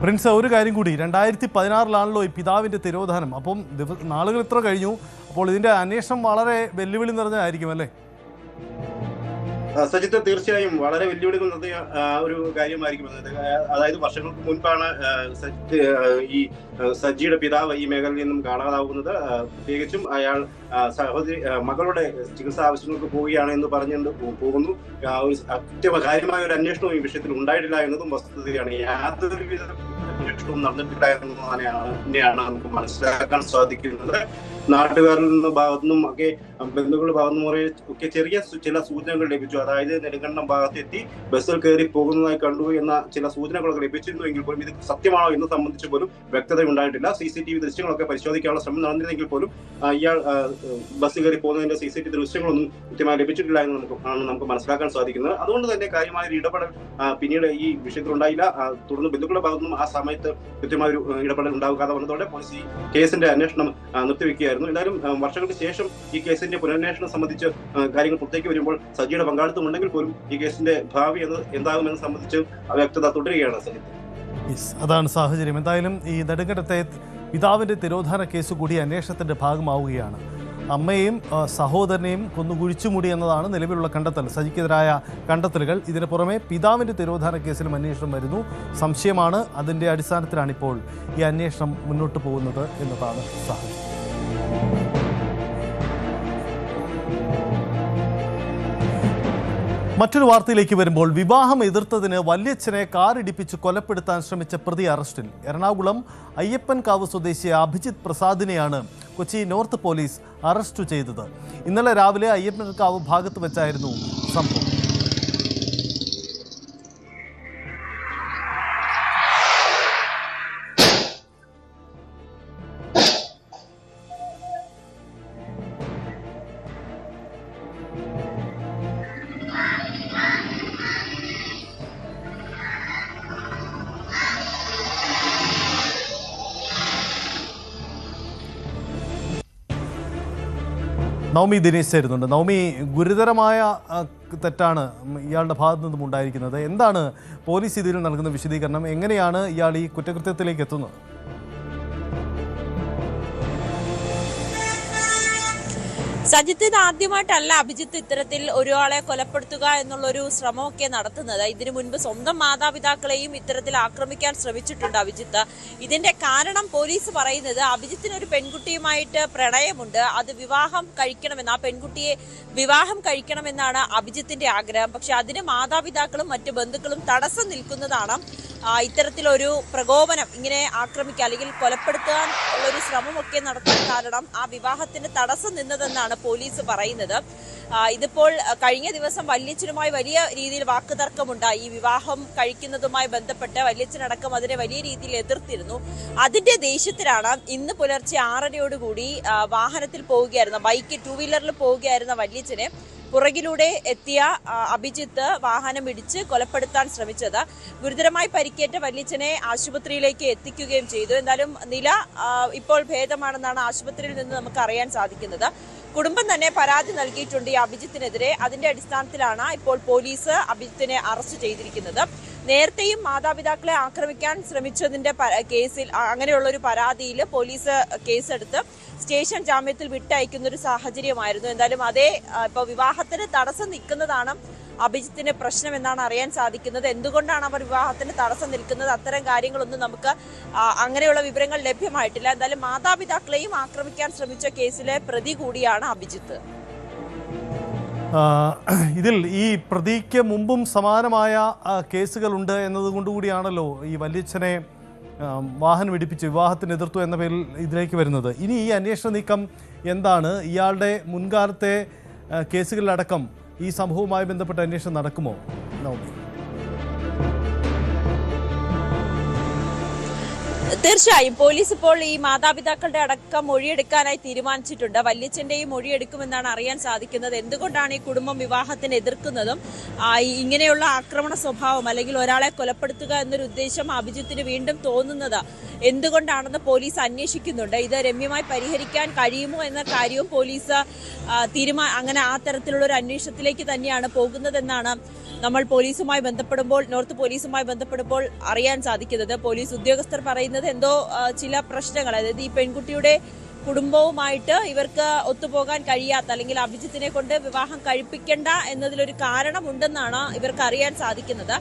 പ്രിൻസ്, ഒരു കാര്യം കൂടി, 2016 ഈ പിതാവിന്റെ തിരോധാനം. അപ്പം നാളുകൾ ഇത്ര കഴിഞ്ഞു. അപ്പോൾ ഇതിന്റെ അന്വേഷണം വളരെ വെല്ലുവിളി നിറഞ്ഞതായിരിക്കും അല്ലേ? സജിത്ത്, തീർച്ചയായും വളരെ വെല്ലുവിളികൾ നടത്തിയ ഒരു കാര്യമായിരിക്കും. അതായത് വർഷങ്ങൾക്ക് മുൻപാണ് ഈ സജിയുടെ പിതാവ് ഈ മേഖലയിൽ നിന്നും കാണാതാവുന്നത്. പ്രത്യേകിച്ചും അയാൾ മകളുടെ ചികിത്സാ ആവശ്യങ്ങൾക്ക് പോവുകയാണ് എന്ന് പറഞ്ഞുകൊണ്ട് പോകുന്നു. ഒരു കാര്യമായ ഒരു അന്വേഷണവും ഈ വിഷയത്തിൽ ഉണ്ടായിട്ടില്ല എന്നതും വസ്തുതയാണ്. യാതൊരുവിധ അന്വേഷണവും നടന്നിട്ടില്ല എന്ന് തന്നെയാണ് നമുക്ക് മനസ്സിലാക്കാൻ സാധിക്കുന്നത്. നാട്ടുകാരിൽ നിന്ന് ഭാഗത്തുനിന്നും ഒക്കെ ബന്ധുക്കളുടെ ഭാഗത്തുനിന്നും ഒക്കെ ചെറിയ ചില സൂചനകൾ ലഭിച്ചു. അതായത് നെടുങ്കണ്ടം ഭാഗത്തെത്തി ബസ്സിൽ കയറി പോകുന്നതായി കണ്ടു എന്ന ചില സൂചനകളൊക്കെ ലഭിച്ചിരുന്നുവെങ്കിൽ പോലും ഇത് സത്യമാണോ എന്ന് സംബന്ധിച്ച് പോലും വ്യക്തത ഉണ്ടായിട്ടില്ല. CCTV ദൃശ്യങ്ങളൊക്കെ പരിശോധിക്കാനുള്ള ശ്രമം നടന്നിരുന്നെങ്കിൽ പോലും ഇയാൾ ബസ് കയറി പോകുന്നതിന്റെ CCTV ദൃശ്യങ്ങളൊന്നും കൃത്യമായി ലഭിച്ചിട്ടില്ല എന്ന് നമുക്ക് മനസ്സിലാക്കാൻ സാധിക്കുന്നത്. അതുകൊണ്ട് തന്നെ കാര്യമായ ഒരു ഇടപെടൽ പിന്നീട് ഈ വിഷയത്തിൽ ഉണ്ടായില്ല. തുടർന്ന് ബന്ധുക്കളുടെ ഭാഗത്തുനിന്നും ആ സമയത്ത് കൃത്യമായ ഒരു ഇടപെടൽ ഉണ്ടാകാതെ വന്നതോടെ പോലീസ് ഈ കേസിന്റെ അന്വേഷണം നിർത്തിവെക്കുകയായിരുന്നു. എന്തായാലും വർഷങ്ങൾക്ക് ശേഷം ഈ കേസിന്റെ പുനരന്വേഷണം സംബന്ധിച്ച് കാര്യങ്ങൾ പുറത്തേക്ക് വരുമ്പോൾ സജിയുടെ പങ്കാളിത്തം ഉണ്ടെങ്കിൽ പോലും ഈ കേസിന്റെ ഭാവി എന്താകുമെന്ന് സംബന്ധിച്ച് വ്യക്തത തുടരുകയാണ്. അതാണ് സാഹചര്യം. എന്തായാലും ഈ നെടുങ്കണ്ടത്തെ പിതാവിന്റെ തിരോധാന കേസ് കൂടി അന്വേഷണത്തിന്റെ ഭാഗമാവുകയാണ്. അമ്മയെയും സഹോദരനെയും കൊന്നുകുഴിച്ചുമൂടി എന്നതാണ് നിലവിലുള്ള കണ്ടെത്തൽ, സജിക്കെതിരായ കണ്ടെത്തലുകൾ. ഇതിന് പുറമെ പിതാവിന്റെ തിരോധാന കേസിലും അന്വേഷണം വരുന്നു. സംശയമാണ്, അതിന്റെ അടിസ്ഥാനത്തിലാണിപ്പോൾ ഈ അന്വേഷണം മുന്നോട്ട് പോകുന്നത് എന്നതാണ് സാഹചര്യം. മറ്റൊരു വാർത്തയിലേക്ക് വരുമ്പോൾ, വിവാഹം എതിർത്തതിന് വല്യച്ഛനെ കാറിടിപ്പിച്ച് കൊലപ്പെടുത്താൻ ശ്രമിച്ച പ്രതി അറസ്റ്റിൽ. എറണാകുളം അയ്യപ്പൻകാവ് സ്വദേശി അഭിജിത്ത് പ്രസാദിനെയാണ് കൊച്ചി നോർത്ത് പോലീസ് അറസ്റ്റ് ചെയ്തത്. ഇന്നലെ രാവിലെ അയ്യപ്പൻകാവ് ഭാഗത്ത് വെച്ചായിരുന്നു സംഭവം. നവമി ദിനേശ് ചേരുന്നുണ്ട്. നവമി, ഗുരുതരമായ തെറ്റാണ് ഇയാളുടെ ഭാഗത്തു നിന്നും ഉണ്ടായിരിക്കുന്നത്. എന്താണ് പോലീസ് ഇതിൽ നൽകുന്ന വിശദീകരണം? എങ്ങനെയാണ് ഇയാൾ ഈ കുറ്റകൃത്യത്തിലേക്ക് എത്തുന്നത്? സജിത്ത്, ഇത് ആദ്യമായിട്ടല്ല അഭിജിത്ത് ഇത്തരത്തിൽ ഒരാളെ കൊലപ്പെടുത്തുക എന്നുള്ളൊരു ശ്രമമൊക്കെ നടത്തുന്നത്. ഇതിനു മുൻപ് സ്വന്തം മാതാപിതാക്കളെയും ഇത്തരത്തിൽ ആക്രമിക്കാൻ ശ്രമിച്ചിട്ടുണ്ട് അഭിജിത്ത്. ഇതിന്റെ കാരണം പോലീസ് പറയുന്നത് അഭിജിത്തിന് ഒരു പെൺകുട്ടിയുമായിട്ട് പ്രണയമുണ്ട്, അത് വിവാഹം കഴിക്കണമെന്ന്, ആ പെൺകുട്ടിയെ വിവാഹം കഴിക്കണമെന്നാണ് അഭിജിത്തിന്റെ ആഗ്രഹം. പക്ഷെ അതിന് മാതാപിതാക്കളും മറ്റു ബന്ധുക്കളും തടസ്സം നിൽക്കുന്നതാണ് ഇത്തരത്തിലൊരു പ്രകോപനം, ഇങ്ങനെ ആക്രമിക്കുക അല്ലെങ്കിൽ കൊലപ്പെടുത്താൻ ഉള്ളൊരു ശ്രമമൊക്കെ നടത്താൻ കാരണം ആ വിവാഹത്തിന് തടസ്സം നിന്നതെന്നാണ് പോലീസ് പറയുന്നത്. ഇതിപ്പോൾ കഴിഞ്ഞ ദിവസം വല്യച്ഛനുമായി വലിയ രീതിയിൽ വാക്കുതർക്കമുണ്ടായി. ഈ വിവാഹം കഴിക്കുന്നതുമായി ബന്ധപ്പെട്ട് വല്യച്ഛനടക്കം അതിനെ വലിയ രീതിയിൽ എതിർത്തിരുന്നു. അതിന്റെ ദേഷ്യത്തിലാണ് ഇന്ന് പുലർച്ചെ 6:30യോടുകൂടി വാഹനത്തിൽ പോവുകയായിരുന്ന ബൈക്ക് 2 വീലറിൽ പോവുകയായിരുന്ന വല്യച്ഛനെ പുറകിലൂടെ എത്തിയ അഭിജിത്ത് വാഹനം ഇടിച്ച് കൊലപ്പെടുത്താൻ ശ്രമിച്ചത്. ഗുരുതരമായി പരിക്കേറ്റ വല്യച്ഛനെ ആശുപത്രിയിലേക്ക് എത്തിക്കുകയും ചെയ്തു. എന്തായാലും നില ഇപ്പോൾ ഭേദമാണെന്നാണ് ആശുപത്രിയിൽ നിന്ന് നമുക്ക് അറിയാൻ സാധിക്കുന്നത്. കുടുംബം തന്നെ പരാതി നൽകിയിട്ടുണ്ട് ഈ അഭിജിത്തിനെതിരെ. അതിന്റെ അടിസ്ഥാനത്തിലാണ് ഇപ്പോൾ പോലീസ് അഭിജിത്തിനെ അറസ്റ്റ് ചെയ്തിരിക്കുന്നത്. നേരത്തെയും മാതാപിതാക്കളെ ആക്രമിക്കാൻ ശ്രമിച്ചതിന്റെ കേസിൽ, അങ്ങനെയുള്ള ഒരു പരാതിയിൽ പോലീസ് കേസെടുത്ത് സ്റ്റേഷൻ ജാമ്യത്തിൽ വിട്ടയക്കുന്ന ഒരു സാഹചര്യമായിരുന്നു. എന്തായാലും അതേ ഇപ്പോൾ വിവാഹത്തിന് തടസ്സം നിൽക്കുന്നതാണ് അഭിജിത്തിന്റെ പ്രശ്നം എന്നാണ് അറിയാൻ സാധിക്കുന്നത്. എന്തുകൊണ്ടാണ് അവർ വിവാഹത്തിന് തടസ്സം നിൽക്കുന്നത്, അത്തരം കാര്യങ്ങളൊന്നും നമുക്ക് അങ്ങനെയുള്ള വിവരങ്ങൾ ലഭ്യമായിട്ടില്ല. എന്തായാലും മാതാപിതാക്കളെയും ആക്രമിക്കാൻ ശ്രമിച്ച കേസിലെ പ്രതി കൂടിയാണ് അഭിജിത്ത്. ഇതിൽ ഈ പ്രതിക്ക് മുമ്പും സമാനമായ കേസുകളുണ്ട് എന്നതുകൊണ്ടുകൂടിയാണല്ലോ ഈ വല്യച്ഛനെ വാഹനം ഇടിപ്പിച്ച് വിവാഹത്തിന് എതിർത്തു എന്ന പേരിൽ ഇതിലേക്ക് വരുന്നത്. ഇനി ഈ അന്വേഷണ നീക്കം എന്താണ്? ഇയാളുടെ മുൻകാലത്തെ കേസുകളിലടക്കം ഈ സംഭവവുമായി ബന്ധപ്പെട്ട അന്വേഷണം നടക്കുമോ? നവമി, തീർച്ചയായും പോലീസ് ഇപ്പോൾ ഈ മാതാപിതാക്കളുടെ അടക്കം മൊഴിയെടുക്കാനായി തീരുമാനിച്ചിട്ടുണ്ട്. വല്യച്ഛന്റെയും മൊഴിയെടുക്കുമെന്നാണ് അറിയാൻ സാധിക്കുന്നത്. എന്തുകൊണ്ടാണ് ഈ കുടുംബം വിവാഹത്തിന് എതിർക്കുന്നതും ഇങ്ങനെയുള്ള ആക്രമണ സ്വഭാവം അല്ലെങ്കിൽ ഒരാളെ കൊലപ്പെടുത്തുക എന്നൊരു ഉദ്ദേശം അഭിജിത്തിന് വീണ്ടും തോന്നുന്നത് എന്തുകൊണ്ടാണെന്ന് പോലീസ് അന്വേഷിക്കുന്നുണ്ട്. ഇത് രമ്യമായി പരിഹരിക്കാൻ കഴിയുമോ എന്ന കാര്യവും പോലീസ് അങ്ങനെ ആ തരത്തിലുള്ള ഒരു അന്വേഷണത്തിലേക്ക് തന്നെയാണ് പോകുന്നതെന്നാണ് നമ്മൾ പോലീസുമായി ബന്ധപ്പെടുമ്പോൾ, നോർത്ത് പോലീസുമായി ബന്ധപ്പെടുമ്പോൾ അറിയാൻ സാധിക്കുന്നത്. പോലീസ് ഉദ്യോഗസ്ഥർ പറയുന്നത് എന്തോ ചില പ്രശ്നങ്ങൾ, അതായത് ഈ പെൺകുട്ടിയുടെ കുടുംബവുമായിട്ട് ഇവർക്ക് ഒത്തുപോകാൻ കഴിയാത്ത അല്ലെങ്കിൽ അഭിജിത്തിനെ കൊണ്ട് വിവാഹം കഴിപ്പിക്കേണ്ട എന്നതിലൊരു കാരണമുണ്ടെന്നാണ് ഇവർക്ക് അറിയാൻ സാധിക്കുന്നത്.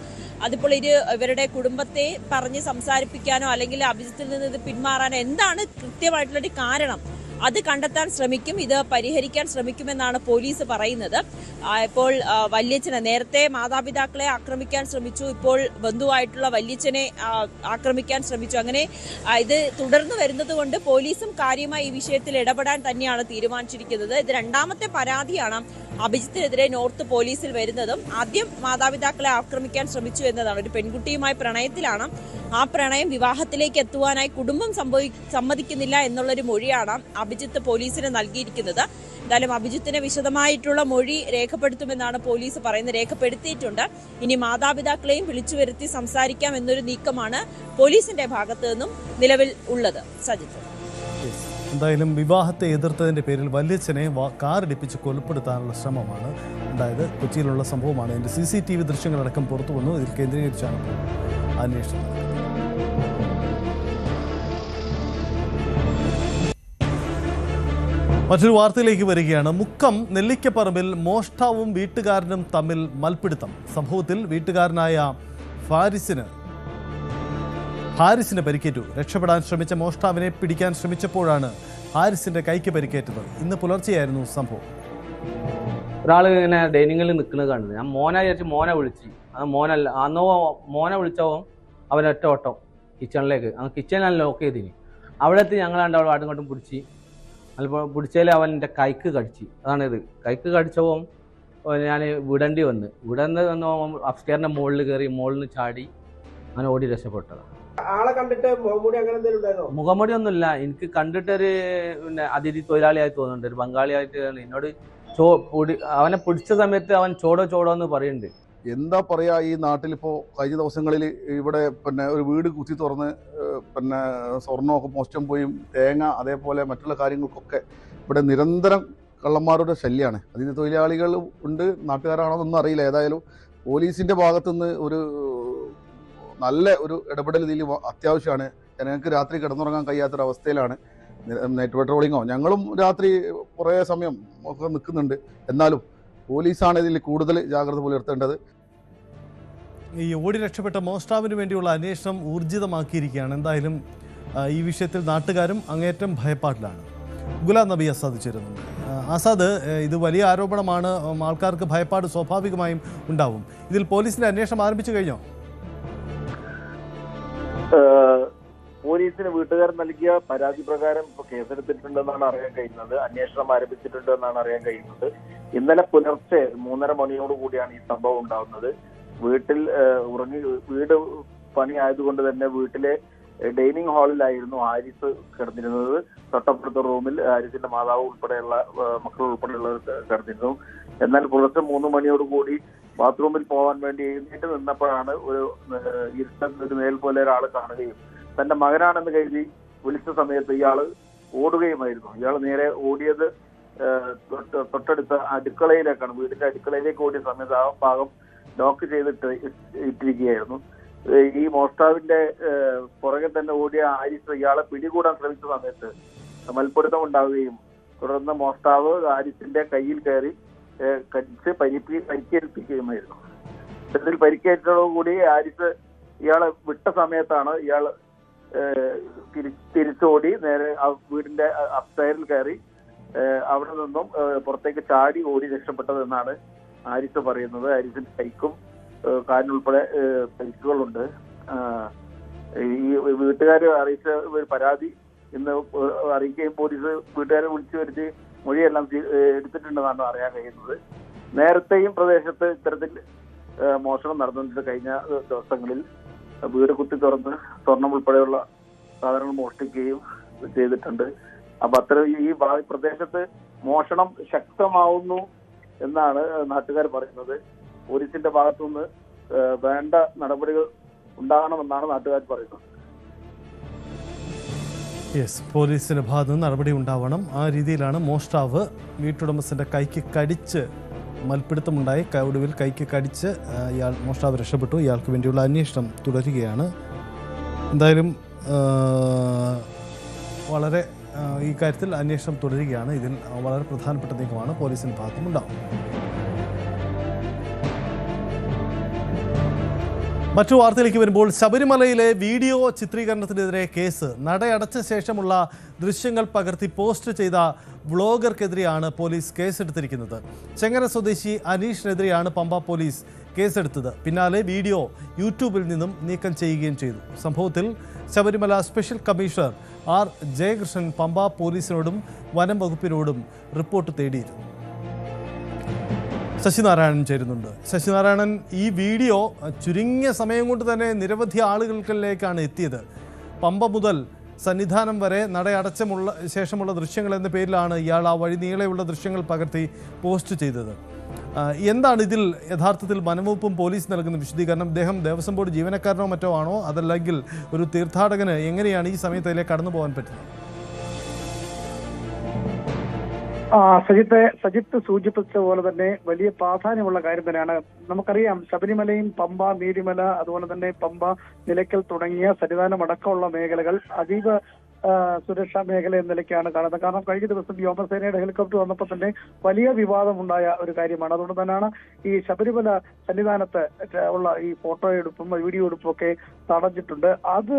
അതിപ്പോൾ ഇവരുടെ കുടുംബത്തെ പറഞ്ഞ് സംസാരിപ്പിക്കാനോ അല്ലെങ്കിൽ അഭിജിത്തിൽ നിന്ന് ഇത് പിന്മാറാനോ എന്താണ് കൃത്യമായിട്ടുള്ളൊരു കാരണം അത് കണ്ടെത്താൻ ശ്രമിക്കും, ഇത് പരിഹരിക്കാൻ ശ്രമിക്കുമെന്നാണ് പോലീസ് പറയുന്നത്. ഇപ്പോൾ വല്യച്ഛനെ നേരത്തെ മാതാപിതാക്കളെ ആക്രമിക്കാൻ ശ്രമിച്ചു, ഇപ്പോൾ ബന്ധുവായിട്ടുള്ള വല്യച്ഛനെ ആക്രമിക്കാൻ ശ്രമിച്ചു. അങ്ങനെ ഇത് തുടർന്നു വരുന്നത് കൊണ്ട് പോലീസും കാര്യമായി ഈ വിഷയത്തിൽ ഇടപെടാൻ തന്നെയാണ് തീരുമാനിച്ചിരിക്കുന്നത്. ഇത് രണ്ടാമത്തെ പരാതിയാണ് അഭിജിത്തിനെതിരെ നോർത്ത് പോലീസിൽ വരുന്നതും. ആദ്യം മാതാപിതാക്കളെ ആക്രമിക്കാൻ ശ്രമിച്ചു എന്നതാണ്. ഒരു പെൺകുട്ടിയുമായി പ്രണയത്തിലാണ്. ആ പ്രണയം വിവാഹത്തിലേക്ക് എത്തുവാനായി കുടുംബം സമ്മതിക്കുന്നില്ല എന്നുള്ളൊരു മൊഴിയാണ് അഭിജിത്ത് പോലീസിന് നൽകിയിരിക്കുന്നത്. എന്തായാലും അഭിജിത്തിന് വിശദമായിട്ടുള്ള മൊഴി രേഖപ്പെടുത്തുമെന്നാണ് പോലീസ് പറയുന്നത്, രേഖപ്പെടുത്തിയിട്ടുണ്ട്. ഇനി മാതാപിതാക്കളെയും വിളിച്ചു വരുത്തി സംസാരിക്കാം എന്നൊരു നീക്കമാണ് പോലീസിന്റെ ഭാഗത്തു നിന്നും നിലവിൽ ഉള്ളത്. സജിത്ത്, എന്തായാലും വിവാഹത്തെ എതിർത്തതിൻ്റെ പേരിൽ വല്യച്ഛനെ കാറിടിപ്പിച്ച് കൊലപ്പെടുത്താനുള്ള ശ്രമമാണ് ഉണ്ടായത്. കൊച്ചിയിലുള്ള സംഭവമാണ്. ഇതിൻ്റെ CCTV ദൃശ്യങ്ങളടക്കം പുറത്തു വന്നു. ഇതിൽ കേന്ദ്രീകരിച്ചാണ് അന്വേഷണം. മറ്റൊരു വാർത്തയിലേക്ക് വരികയാണ്. മുക്കം നെല്ലിക്കപ്പറമ്പിൽ മോഷ്ടാവും വീട്ടുകാരനും തമ്മിൽ മൽപ്പിടുത്തം. സംഭവത്തിൽ വീട്ടുകാരനായ ഹാരിസിന് പരിക്കേറ്റു. രക്ഷപ്പെടാൻ ശ്രമിച്ച മോഷ്ടാവിനെ പിടിക്കാൻ ശ്രമിച്ചപ്പോഴാണ് ഹാരിസിന്റെ കൈക്ക് പരിക്കേറ്റത്. ഇന്ന് പുലർച്ചെയായിരുന്നു സംഭവം. ഒരാൾ ഇങ്ങനെ ഡൈനിങ്ങിൽ നിൽക്കുന്നത് കണ്ടു. ഞാൻ മോനെ വിചാരിച്ച് മോനെ വിളിച്ച്, അത് മോനല്ല. അന്നോ മോനെ വിളിച്ചോ അവൻ ഒറ്റ ഓട്ടം കിച്ചണിലേക്ക്. അന്ന് കിച്ചണിലാണ് ലോക്ക് ചെയ്തിന്. അവിടെ എത്തി ഞങ്ങൾ രണ്ടാളും ആട്ടും പിടിച്ച്. അതിപ്പോൾ പിടിച്ചതിൽ അവൻ എൻ്റെ കൈക്ക് കടിച്ച്. അതാണിത്. കൈക്ക് കടിച്ചപ്പോൾ ഞാൻ വിടേണ്ടി വന്ന് അപ്സ്റ്റെയറിൻ്റെ മുകളിൽ കയറി മുകളിൽ നിന്ന് ചാടി അങ്ങനെ ഓടി രക്ഷപ്പെട്ടതാണ്. ആളെ കണ്ടിട്ട് മുഖംമൂടി അങ്ങനെ എന്തെങ്കിലും ഉണ്ടായിരുന്നോ? മുഖംമൂടി ഒന്നുമില്ല. എനിക്ക് കണ്ടിട്ടൊരു പിന്നെ അതിഥി തൊഴിലാളിയായി തോന്നുന്നുണ്ട്, ഒരു ബംഗാളിയായിട്ട്. എന്നോട് അവനെ പിടിച്ച സമയത്ത് അവൻ ചോടോ എന്ന് പറയുന്നുണ്ട്. എന്താ പറയാ, ഈ നാട്ടിലിപ്പോ കഴിഞ്ഞ ദിവസങ്ങളിൽ ഇവിടെ പിന്നെ ഒരു വീട് കുത്തി തുറന്ന് പിന്നെ സ്വർണ്ണമൊക്കെ മോഷ്ടം പോയും തേങ്ങ അതേപോലെ മറ്റുള്ള കാര്യങ്ങൾക്കൊക്കെ ഇവിടെ നിരന്തരം കള്ളന്മാരുടെ ശല്യമാണ്. അതിന് തൊഴിലാളികൾ ഉണ്ട്, നാട്ടുകാരാണോന്നൊന്നും അറിയില്ല. ഏതായാലും പോലീസിന്റെ ഭാഗത്തുനിന്ന് ഒരു നല്ല ഒരു ഇടപെടൽ ഇതിൽ അത്യാവശ്യമാണ്. ജനങ്ങൾക്ക് രാത്രി കിടന്നുറങ്ങാൻ കഴിയാത്തൊരവസ്ഥയിലാണ്. നൈറ്റ് പെട്രോളിങ്ങോ ഞങ്ങളും രാത്രി കുറേ സമയം ഒക്കെ നിൽക്കുന്നുണ്ട്. എന്നാലും പോലീസാണ് ഇതിൽ കൂടുതൽ ജാഗ്രത പുലർത്തേണ്ടത്. ഈ ഓടി രക്ഷപ്പെട്ട മോഷ്ടാവിന് വേണ്ടിയുള്ള അന്വേഷണം ഊർജിതമാക്കിയിരിക്കുകയാണ്. എന്തായാലും ഈ വിഷയത്തിൽ നാട്ടുകാരും അങ്ങേറ്റം ഭയപ്പാടിലാണ്. ഗുലാം നബി ആസാദ് ചേരുന്നുണ്ട്. ആസാദ്, ഇത് വലിയ ആരോപണമാണ്. ആൾക്കാർക്ക് ഭയപ്പാട് സ്വാഭാവികമായും ഉണ്ടാവും. ഇതിൽ പോലീസിന്റെ അന്വേഷണം ആരംഭിച്ചു കഴിഞ്ഞോ? പോലീസിന് വീട്ടുകാരൻ നൽകിയ പരാതി പ്രകാരം ഇപ്പോൾ കേസെടുത്തിട്ടുണ്ടെന്നാണ് അറിയാൻ കഴിയുന്നത്. അന്വേഷണം ആരംഭിച്ചിട്ടുണ്ട് എന്നാണ് അറിയാൻ കഴിയുന്നത്. ഇന്നലെ പുലർച്ചെ 3:30 മണിയോട് കൂടിയാണ് ഈ സംഭവം ഉണ്ടാകുന്നത്. വീട്ടിൽ വീട് പണി ആയതുകൊണ്ട് തന്നെ വീട്ടിലെ ഡൈനിങ് ഹാളിലായിരുന്നു ഹാരിസ് കിടന്നിരുന്നത്. തൊട്ടപ്പുറത്തെ റൂമിൽ ഹാരിസിന്റെ മാതാവ് ഉൾപ്പെടെയുള്ള മക്കൾ ഉൾപ്പെടെയുള്ളവർ കിടന്നിരുന്നു. എന്നാൽ പുലർച്ചെ 3 മണിയോട് കൂടി ബാത്റൂമിൽ പോകാൻ വേണ്ടി എഴുന്നേറ്റ് നിന്നപ്പോഴാണ് ഒരു നേൽ പോലെ ഒരാൾ കാണുകയും തന്റെ മകനാണെന്ന് കരുതി വിളിച്ച സമയത്ത് ഇയാള് ഓടുകയുമായിരുന്നു. ഇയാൾ നേരെ ഓടിയത് തൊട്ടടുത്ത അടുക്കളയിലേക്കാണ്. വീടിന്റെ അടുക്കളയിലേക്ക് ഓടിയ സമയത്ത് ആ ഭാഗം ലോക്ക് ചെയ്തിട്ട് ഇട്ടിരിക്കുകയായിരുന്നു. ഈ മോഷ്ടാവിന്റെ പുറകെ തന്നെ ഓടിയ ഹാരിസ് ഇയാളെ പിടികൂടാൻ ശ്രമിച്ച സമയത്ത് മൽപ്പിടുത്തം ഉണ്ടാവുകയും തുടർന്ന് മോഷ്ടാവ് ഹാരിസിന്റെ കയ്യിൽ കയറി കടിച്ച് പരിക്കേൽപ്പിക്കുകയുമായിരുന്നു. ഇതിൽ പരിക്കേറ്റതോടുകൂടി ഹാരിസ് ഇയാളെ വിട്ട സമയത്താണ് ഇയാൾ തിരിച്ചോടി നേരെ വീടിന്റെ അപ്സ്റ്റെയറിൽ കയറി അവിടെ നിന്നും പുറത്തേക്ക് ചാടി ഓടി രക്ഷപ്പെട്ടതെന്നാണ് ഹാരിസ് പറയുന്നത്. ഹാരിസിന്റെ കൈക്കും കാലിനുൾപ്പെടെ പരിക്കുകളുണ്ട്. ഈ വീട്ടുകാർ അറിയിച്ച ഒരു പരാതി ഇന്ന് അറിയിക്കുകയും പോലീസ് വീട്ടുകാരെ വിളിച്ചു വരുത്തി മൊഴിയെല്ലാം എടുത്തിട്ടുണ്ടെന്നാണ് അറിയാൻ കഴിയുന്നത്. നേരത്തെയും പ്രദേശത്ത് ഇത്തരത്തിൽ മോഷണം നടന്നിട്ടുണ്ട്. കഴിഞ്ഞ ദിവസങ്ങളിൽ വീട് കുത്തി തുറന്ന് സ്വർണം ഉൾപ്പെടെയുള്ള സാധനങ്ങൾ മോഷ്ടിക്കുകയും ചെയ്തിട്ടുണ്ട്. അപ്പൊ അത്ര ഈ പ്രദേശത്ത് മോഷണം ശക്തമാവുന്നു എന്നാണ് നാട്ടുകാർ പറയുന്നത്. പോലീസിന്റെ ഭാഗത്തുനിന്ന് വേണ്ട നടപടികൾ ഉണ്ടാകണമെന്നാണ് നാട്ടുകാർ പറയുന്നത്. പോലീസിന്റെ ഭാഗത്ത് നിന്ന് നടപടി ഉണ്ടാവണം. ആ രീതിയിലാണ് മോഷ്ടാവ് വീട്ടുടമസ്ഥന്റെ കൈക്ക് കടിച്ച് മൽപ്പിടുത്തമുണ്ടായി. ഒടുവിൽ കൈക്ക് കടിച്ച് മോഷ്ടാവ് രക്ഷപ്പെട്ടു. ഇയാൾക്ക് വേണ്ടിയുള്ള അന്വേഷണം തുടരുകയാണ്. എന്തായാലും വളരെ ഈ കാര്യത്തിൽ അന്വേഷണം തുടരുകയാണ്. ഇതിൽ വളരെ പ്രധാനപ്പെട്ട നീക്കമാണ് പോലീസിന്റെ ഭാഗത്തും ഉണ്ടാവും. മറ്റു വാർത്തയിലേക്ക് വരുമ്പോൾ ശബരിമലയിലെ വീഡിയോ ചിത്രീകരണത്തിനെതിരെ കേസ്. നടയടച്ച ശേഷമുള്ള ദൃശ്യങ്ങൾ പകർത്തി പോസ്റ്റ് ചെയ്ത വ്ളോഗർക്കെതിരെയാണ് പോലീസ് കേസെടുത്തിരിക്കുന്നത്. ചെങ്ങര സ്വദേശി അനീഷിനെതിരെയാണ് പമ്പ പോലീസ് കേസെടുത്തത്. പിന്നാലെ വീഡിയോ യൂട്യൂബിൽ നിന്നും നീക്കം ചെയ്യുകയും ചെയ്തു. സംഭവത്തിൽ Sabarimala special commissioner R Jayakrishnan Pamba പോലീസിനോടും വനം വകുപ്പിനോടും റിപ്പോർട്ട് തേടിയിരുന്നു. ശശിനാരായണൻ ചേരുന്നുണ്ട്. ശശിനാരായണൻ, ഈ വീഡിയോ ചുരുങ്ങിയ സമയം കൊണ്ട് തന്നെ നിരവധി ആളുകൾക്കിലേക്കാണ് എത്തിയത്. പമ്പ മുതൽ സന്നിധാനം വരെ നടയടച്ചമുള്ള ശേഷമുള്ള ദൃശ്യങ്ങൾ എന്ന പേരിലാണ് ഇയാൾ ആ വഴി നീളെയുള്ള ദൃശ്യങ്ങൾ പകർത്തി പോസ്റ്റ് ചെയ്തത്. എന്താണ് ഇതിൽ യഥാർത്ഥത്തിൽ വനംവകുപ്പും പോലീസ് നൽകുന്ന വിശദീകരണം? ഇദ്ദേഹം ദേവസ്വം ബോർഡ് ജീവനക്കാരനോ മറ്റോ ആണോ, അതല്ലെങ്കിൽ ഒരു തീർത്ഥാടകന് എങ്ങനെയാണ് ഈ സമയത്തിലേക്ക് കടന്നു പോകാൻ പറ്റുന്നത്? സജിത്ത് സൂചിപ്പിച്ച പോലെ തന്നെ വലിയ പ്രാധാന്യമുള്ള കാര്യം തന്നെയാണ്. നമുക്കറിയാം, ശബരിമലയും പമ്പ, നീലിമല, അതുപോലെ തന്നെ പമ്പ, നിലയ്ക്കൽ തുടങ്ങിയ സന്നിധാനം അടക്കമുള്ള മേഖലകൾ അതീവ സുരക്ഷാ മേഖല എന്ന നിലയ്ക്കാണ് കാണുന്നത്. കാരണം കഴിഞ്ഞ ദിവസം വ്യോമസേനയുടെ ഹെലികോപ്റ്റർ വന്നപ്പോൾ തന്നെ വലിയ വിവാദമുണ്ടായ ഒരു കാര്യമാണ്. അതുകൊണ്ട് തന്നെയാണ് ഈ ശബരിമല സന്നിധാനത്ത് ഉള്ള ഈ ഫോട്ടോ എടുപ്പും വീഡിയോ എടുപ്പും ഒക്കെ തടഞ്ഞിട്ടുണ്ട്. അത്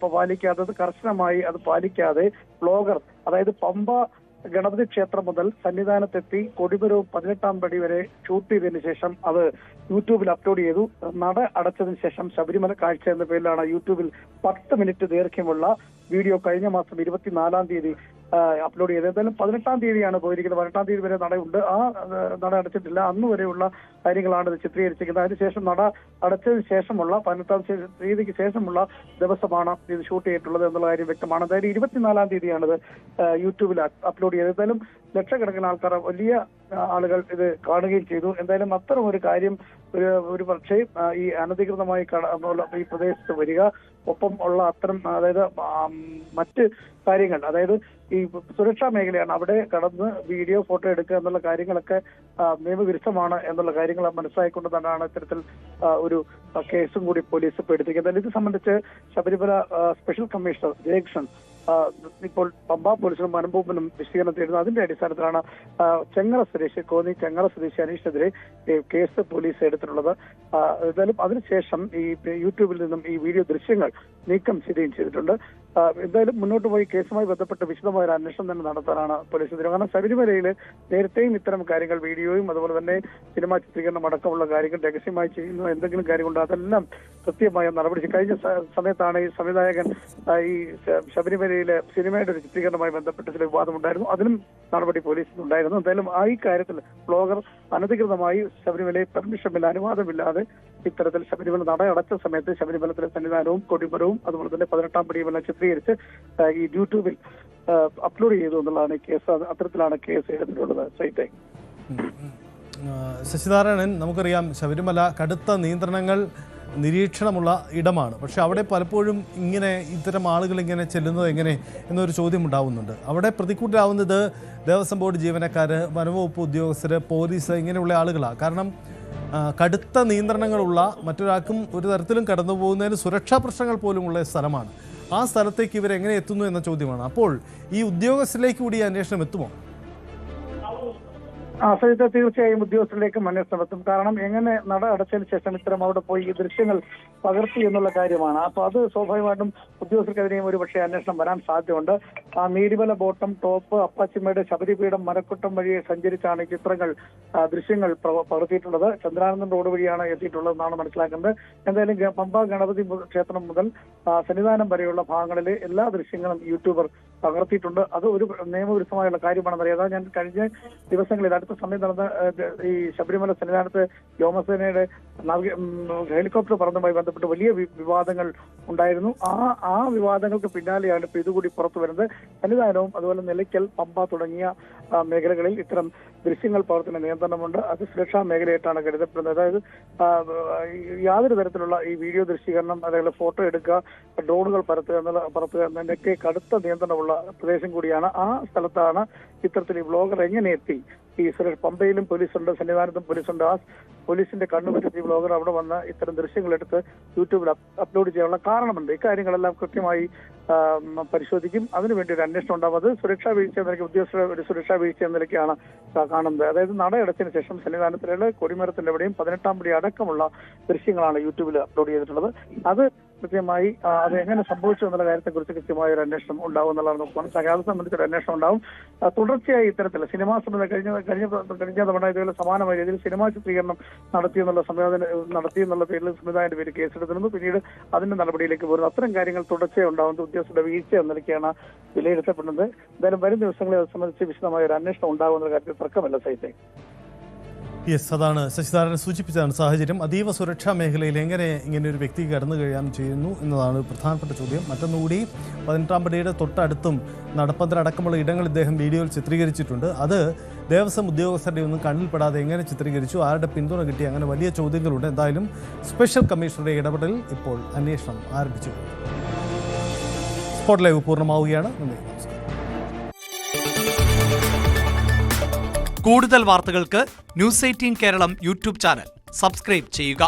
പാലിക്കാതെ, കർശനമായി അത് പാലിക്കാതെ വ്ളോഗർ, അതായത് പമ്പ ഗണപതി ക്ഷേത്രം മുതൽ സന്നിധാനത്തെത്തി കൊടിമരവും 18-ാം പടി വരെ ഷൂട്ട് ചെയ്തതിനു ശേഷം അത് യൂട്യൂബിൽ അപ്ലോഡ് ചെയ്തു. നട അടച്ചതിന് ശേഷം ശബരിമല കാഴ്ച എന്ന പേരിലാണ് യൂട്യൂബിൽ 10 മിനിറ്റ് ദൈർഘ്യമുള്ള വീഡിയോ കഴിഞ്ഞ മാസം 24-ാം തീയതി അപ്ലോഡ് ചെയ്തത്. എന്തായാലും 18-ാം തീയതിയാണ് പോയിരിക്കുന്നത്. 18-ാം തീയതി വരെ നടയുണ്ട്. ആ നട അടച്ചിട്ടില്ല. അന്ന് വരെയുള്ള കാര്യങ്ങളാണ് ഇത് ചിത്രീകരിച്ചിരിക്കുന്നത്. അതിനുശേഷം നട അടച്ചതിന് ശേഷമുള്ള 18-ാം തീയതിക്ക് ശേഷമുള്ള ദിവസമാണ് ഇത് ഷൂട്ട് ചെയ്തിട്ടുള്ളത് എന്നുള്ള കാര്യം വ്യക്തമാണ്. അതായത് 24-ാം തീയതിയാണിത് യൂട്യൂബിൽ അപ്ലോഡ് ചെയ്തത്. എന്തായാലും ലക്ഷക്കണക്കിന് ആൾക്കാർ, വലിയ ആളുകൾ ഇത് കാണുകയും ചെയ്തു. എന്തായാലും അത്തരം ഒരു കാര്യം ഒരു പക്ഷേ ഈ അനധികൃതമായി ഈ പ്രദേശത്ത് വരിക, ഒപ്പം ഉള്ള അത്തരം, അതായത് മറ്റ് കാര്യങ്ങൾ, അതായത് ഈ സുരക്ഷാ മേഖലയാണ്, അവിടെ കടന്ന് വീഡിയോ ഫോട്ടോ എടുക്കുക എന്നുള്ള കാര്യങ്ങളൊക്കെ നിയമവിരുദ്ധമാണ് എന്നുള്ള കാര്യങ്ങൾ മനസ്സിലാക്കിക്കൊണ്ട് തന്നെയാണ് ഇത്തരത്തിൽ ഒരു കേസും കൂടി പോലീസ് എടുത്തിരിക്കുന്നത്. ഇത് സംബന്ധിച്ച് ശബരിമല സ്പെഷ്യൽ കമ്മീഷണർ ജയകൃഷ്ണൻ ഇപ്പോൾ പമ്പ പോലീസിനും വനംവകുപ്പിനും വിശദീകരണം തേടുന്നു. അതിന്റെ അടിസ്ഥാനത്തിലാണ് കോന്നി ചെങ്ങറ സ്വദേശി അനീഷിനെതിരെ കേസ് പോലീസ് എടുത്തിട്ടുള്ളത്. എന്തായാലും അതിനുശേഷം ഈ യൂട്യൂബിൽ നിന്നും ഈ വീഡിയോ ദൃശ്യങ്ങൾ നീക്കം ചെയ്യുകയും ചെയ്തിട്ടുണ്ട്. എന്തായാലും മുന്നോട്ട് പോയി കേസുമായി ബന്ധപ്പെട്ട് വിശദമായ ഒരു അന്വേഷണം തന്നെ നടത്താനാണ് പോലീസ് തീരുമാനം. കാരണം ശബരിമലയിൽ നേരത്തെയും ഇത്തരം കാര്യങ്ങൾ, വീഡിയോയും അതുപോലെ തന്നെ സിനിമാ ചിത്രീകരണം അടക്കമുള്ള കാര്യങ്ങൾ രഹസ്യമായി ചെയ്യുന്ന എന്തെങ്കിലും കാര്യമുണ്ടോ അതെല്ലാം കൃത്യമായ നടപടി. കഴിഞ്ഞ സമയത്താണ് ഈ സംവിധായകൻ ഈ ശബരിമലയിലെ സിനിമയുടെ ഒരു ചിത്രീകരണവുമായി ബന്ധപ്പെട്ട് ചില വിവാദമുണ്ടായിരുന്നു. അതിനും നടപടി പോലീസിനുണ്ടായിരുന്നു. എന്തായാലും ഈ കാര്യത്തിൽ ബ്ലോഗർ അനധികൃതമായി ശബരിമലയിൽ പെർമിഷനില്ല, അനുവാദമില്ലാതെ ഇത്തരത്തിൽ ശബരിമല നട അടച്ച സമയത്ത് ശബരിമലത്തിലെ സന്നിധാനവും കൊടിമരവും അതുപോലെ തന്നെ 18-ാം പടിയുമെല്ലാം ചിത്രീകരിച്ച് ഈ യൂട്യൂബിൽ അപ്ലോഡ് ചെയ്തു എന്നുള്ളതാണ് കേസ്. അത്തരത്തിലാണ് കേസ് എടുത്തിട്ടുള്ളത്. സൈറ്റേ ശശിനാരായണൻ, നമുക്കറിയാം ശബരിമല കടുത്ത നിയന്ത്രണങ്ങൾ, നിരീക്ഷണമുള്ള ഇടമാണ്. പക്ഷെ അവിടെ പലപ്പോഴും ഇത്തരം ആളുകൾ ഇങ്ങനെ ചെല്ലുന്നത് എങ്ങനെ എന്നൊരു ചോദ്യം ഉണ്ടാവുന്നുണ്ട്. അവിടെ പ്രതികൂട്ടിലാവുന്നത് ദേവസ്വം ബോർഡ് ജീവനക്കാർ, വനംവകുപ്പ് ഉദ്യോഗസ്ഥർ, പോലീസ്, ഇങ്ങനെയുള്ള ആളുകളാണ്. കാരണം കടുത്ത നിയന്ത്രണങ്ങളുള്ള, മറ്റൊരാൾക്കും ഒരു തരത്തിലും കടന്നു പോകുന്നതിന് സുരക്ഷാ പ്രശ്നങ്ങൾ പോലുമുള്ള സ്ഥലമാണ്. ആ സ്ഥലത്തേക്ക് ഇവരെങ്ങനെ എത്തുന്നു എന്ന ചോദ്യമാണ്. അപ്പോൾ ഈ ഉദ്യോഗസ്ഥരിലേക്ക് കൂടി അന്വേഷണം എത്തുമോ? സജിത്ത്, തീർച്ചയായും ഉദ്യോഗസ്ഥരിലേക്കും അന്വേഷണം എത്തും. കാരണം എങ്ങനെ നട അടച്ചതിന് ശേഷം ഇത്തരം അവിടെ പോയി ഈ ദൃശ്യങ്ങൾ പകർത്തി എന്നുള്ള കാര്യമാണ്. അപ്പൊ അത് സ്വാഭാവികമായിട്ടും ഉദ്യോഗസ്ഥർക്കെതിരെയും ഒരുപക്ഷെ അന്വേഷണം വരാൻ സാധ്യതയുണ്ട്. നീലിമല ബോട്ടം ടോപ്പ്, അപ്പാച്ചിമേട്, ശബരിപീഠം, മരക്കുട്ടം വഴി സഞ്ചരിച്ചാണ് ചിത്രങ്ങൾ, ദൃശ്യങ്ങൾ പകർത്തിയിട്ടുള്ളത്. ചന്ദ്രാനന്ദൻ റോഡ് വഴിയാണ് എത്തിയിട്ടുള്ളതെന്നാണ് മനസ്സിലാക്കുന്നത്. എന്തായാലും പമ്പ ഗണപതി ക്ഷേത്രം മുതൽ സന്നിധാനം വരെയുള്ള ഭാഗങ്ങളിലെ എല്ലാ ദൃശ്യങ്ങളും യൂട്യൂബർ പകർത്തിയിട്ടുണ്ട്. അത് ഒരു നിയമവിരുദ്ധമായുള്ള കാര്യമാണെന്നറിയാം. അതാ ഞാൻ കഴിഞ്ഞ ദിവസങ്ങളിൽ അടുത്ത സമയം നടന്ന ഈ ശബരിമല സന്നിധാനത്ത് വ്യോമസേനയുടെ ഹെലികോപ്റ്റർ പറന്നതുമായി ബന്ധപ്പെട്ട് വലിയ വിവാദങ്ങൾ ഉണ്ടായിരുന്നു. ആ വിവാദങ്ങൾക്ക് പിന്നാലെയാണ് ഇപ്പൊ ഇതുകൂടി പുറത്തു വരുന്നത്. സന്നിധാനവും അതുപോലെ നിലയ്ക്കൽ, പമ്പ തുടങ്ങിയ മേഖലകളിൽ ഇത്തരം ദൃശ്യങ്ങൾ പകർത്തുന്ന നിയന്ത്രണമുണ്ട്. അത് സുരക്ഷാ മേഖലയായിട്ടാണ് കരുതപ്പെടുന്നത്. അതായത് യാതൊരു തരത്തിലുള്ള ഈ വീഡിയോ ദൃശ്യീകരണം, അതേപോലെ ഫോട്ടോ എടുക്കുക, ഡ്രോണുകൾ പറത്തുക എന്നതിനൊക്കെ കടുത്ത നിയന്ത്രണമുള്ള പ്രദേശം കൂടിയാണ്. ആ സ്ഥലത്താണ് ഇത്തരത്തിൽ ഈ വ്ളോഗർ എങ്ങനെ എത്തി ഈ പമ്പയിലും പോലീസുണ്ട്, സന്നിധാനത്തും പോലീസുണ്ട്. ആ പോലീസിന്റെ കണ്ണുപറ്റി ബ്ലോഗർ അവിടെ വന്ന് ഇത്തരം ദൃശ്യങ്ങളെടുത്ത് യൂട്യൂബിൽ അപ്ലോഡ് ചെയ്യാനുള്ള കാരണമുണ്ട്. ഇക്കാര്യങ്ങളെല്ലാം കൃത്യമായി പരിശോധിക്കും. അതിനുവേണ്ടി ഒരു അന്വേഷണം ഉണ്ടാവും. അത് സുരക്ഷാ വീഴ്ച എന്ന നിലയ്ക്ക് ഉദ്യോഗസ്ഥരുടെ ഒരു സുരക്ഷാ വീഴ്ച എന്ന നിലയ്ക്കാണ് കാണുന്നത്. അതായത് നടയടച്ചതിന് ശേഷം സന്നിധാനത്തിലുള്ള കൊടിമരത്തിന്റെ അവിടെയും 18-ാം പടി അടക്കമുള്ള ദൃശ്യങ്ങളാണ് യൂട്യൂബിൽ അപ്ലോഡ് ചെയ്തിട്ടുള്ളത്. അത് കൃത്യമായി അത് എങ്ങനെ സംഭവിച്ചു എന്നുള്ള കാര്യത്തെക്കുറിച്ച് കൃത്യമായ ഒരു അന്വേഷണം ഉണ്ടാവും എന്നുള്ളതാണ് നമുക്ക് മനസ്സിലാക്കുക. അത് സംബന്ധിച്ചൊരു അന്വേഷണം ഉണ്ടാവും. തുടർച്ചയായി ഇത്തരത്തിൽ സിനിമാ സംബന്ധം കഴിഞ്ഞ തവണ ഇതുപോലെ സമാനമായ രീതിയിൽ സിനിമാ ചിത്രീകരണം നടത്തിയെന്നുള്ള പേരിൽ സംവിധായകന്റെ പേര് കേസെടുത്തിരുന്നു. പിന്നീട് അതിന്റെ നടപടിയിലേക്ക് പോകുന്നു. അത്തരം കാര്യങ്ങൾ തുടർച്ചയായി ഉണ്ടാവുന്നത് ഉദ്യോഗസ്ഥരുടെ വീഴ്ച എന്ന നിലയ്ക്കാണ് വിലയിരുത്തപ്പെടുന്നത്. എന്തായാലും വരും ദിവസങ്ങളിൽ അത് സംബന്ധിച്ച് വിശദമായ ഒരു അന്വേഷണം ഉണ്ടാകുന്ന കാര്യത്തിൽ തർക്കമല്ല സൈത്തെ. യെസ്, അതാണ് ശശിധരൻ സൂചിപ്പിച്ചതാണ് സാഹചര്യം. അതീവ സുരക്ഷാ മേഖലയിൽ എങ്ങനെ ഇങ്ങനെ ഒരു വ്യക്തി കടന്നു കഴിയാൻ ചെയ്യുന്നു എന്നതാണ് പ്രധാനപ്പെട്ട ചോദ്യം. മറ്റൊന്നുകൂടി 18-ാം പടിയുടെ തൊട്ടടുത്തും നടപ്പന്തൽ അടക്കമുള്ള ഇടങ്ങൾ ഇദ്ദേഹം വീഡിയോയിൽ ചിത്രീകരിച്ചിട്ടുണ്ട്. അത് ദേവസ്വം ഉദ്യോഗസ്ഥരുടെ ഒന്നും കണ്ണിൽപ്പെടാതെ എങ്ങനെ ചിത്രീകരിച്ചു, ആരുടെ പിന്തുണ കിട്ടി, അങ്ങനെ വലിയ ചോദ്യങ്ങളുണ്ട്. എന്തായാലും സ്പെഷ്യൽ കമ്മീഷണറുടെ ഇടപെടലിൽ ഇപ്പോൾ അന്വേഷണം ആരംഭിച്ചു. സ്പോട്ട് ലൈവ് പൂർണ്ണമാവുകയാണ്. നന്ദി, നമസ്കാരം. കൂടുതൽ വാർത്തകൾക്ക് news 18 Keralam YouTube channel subscribe ചെയ്യുക.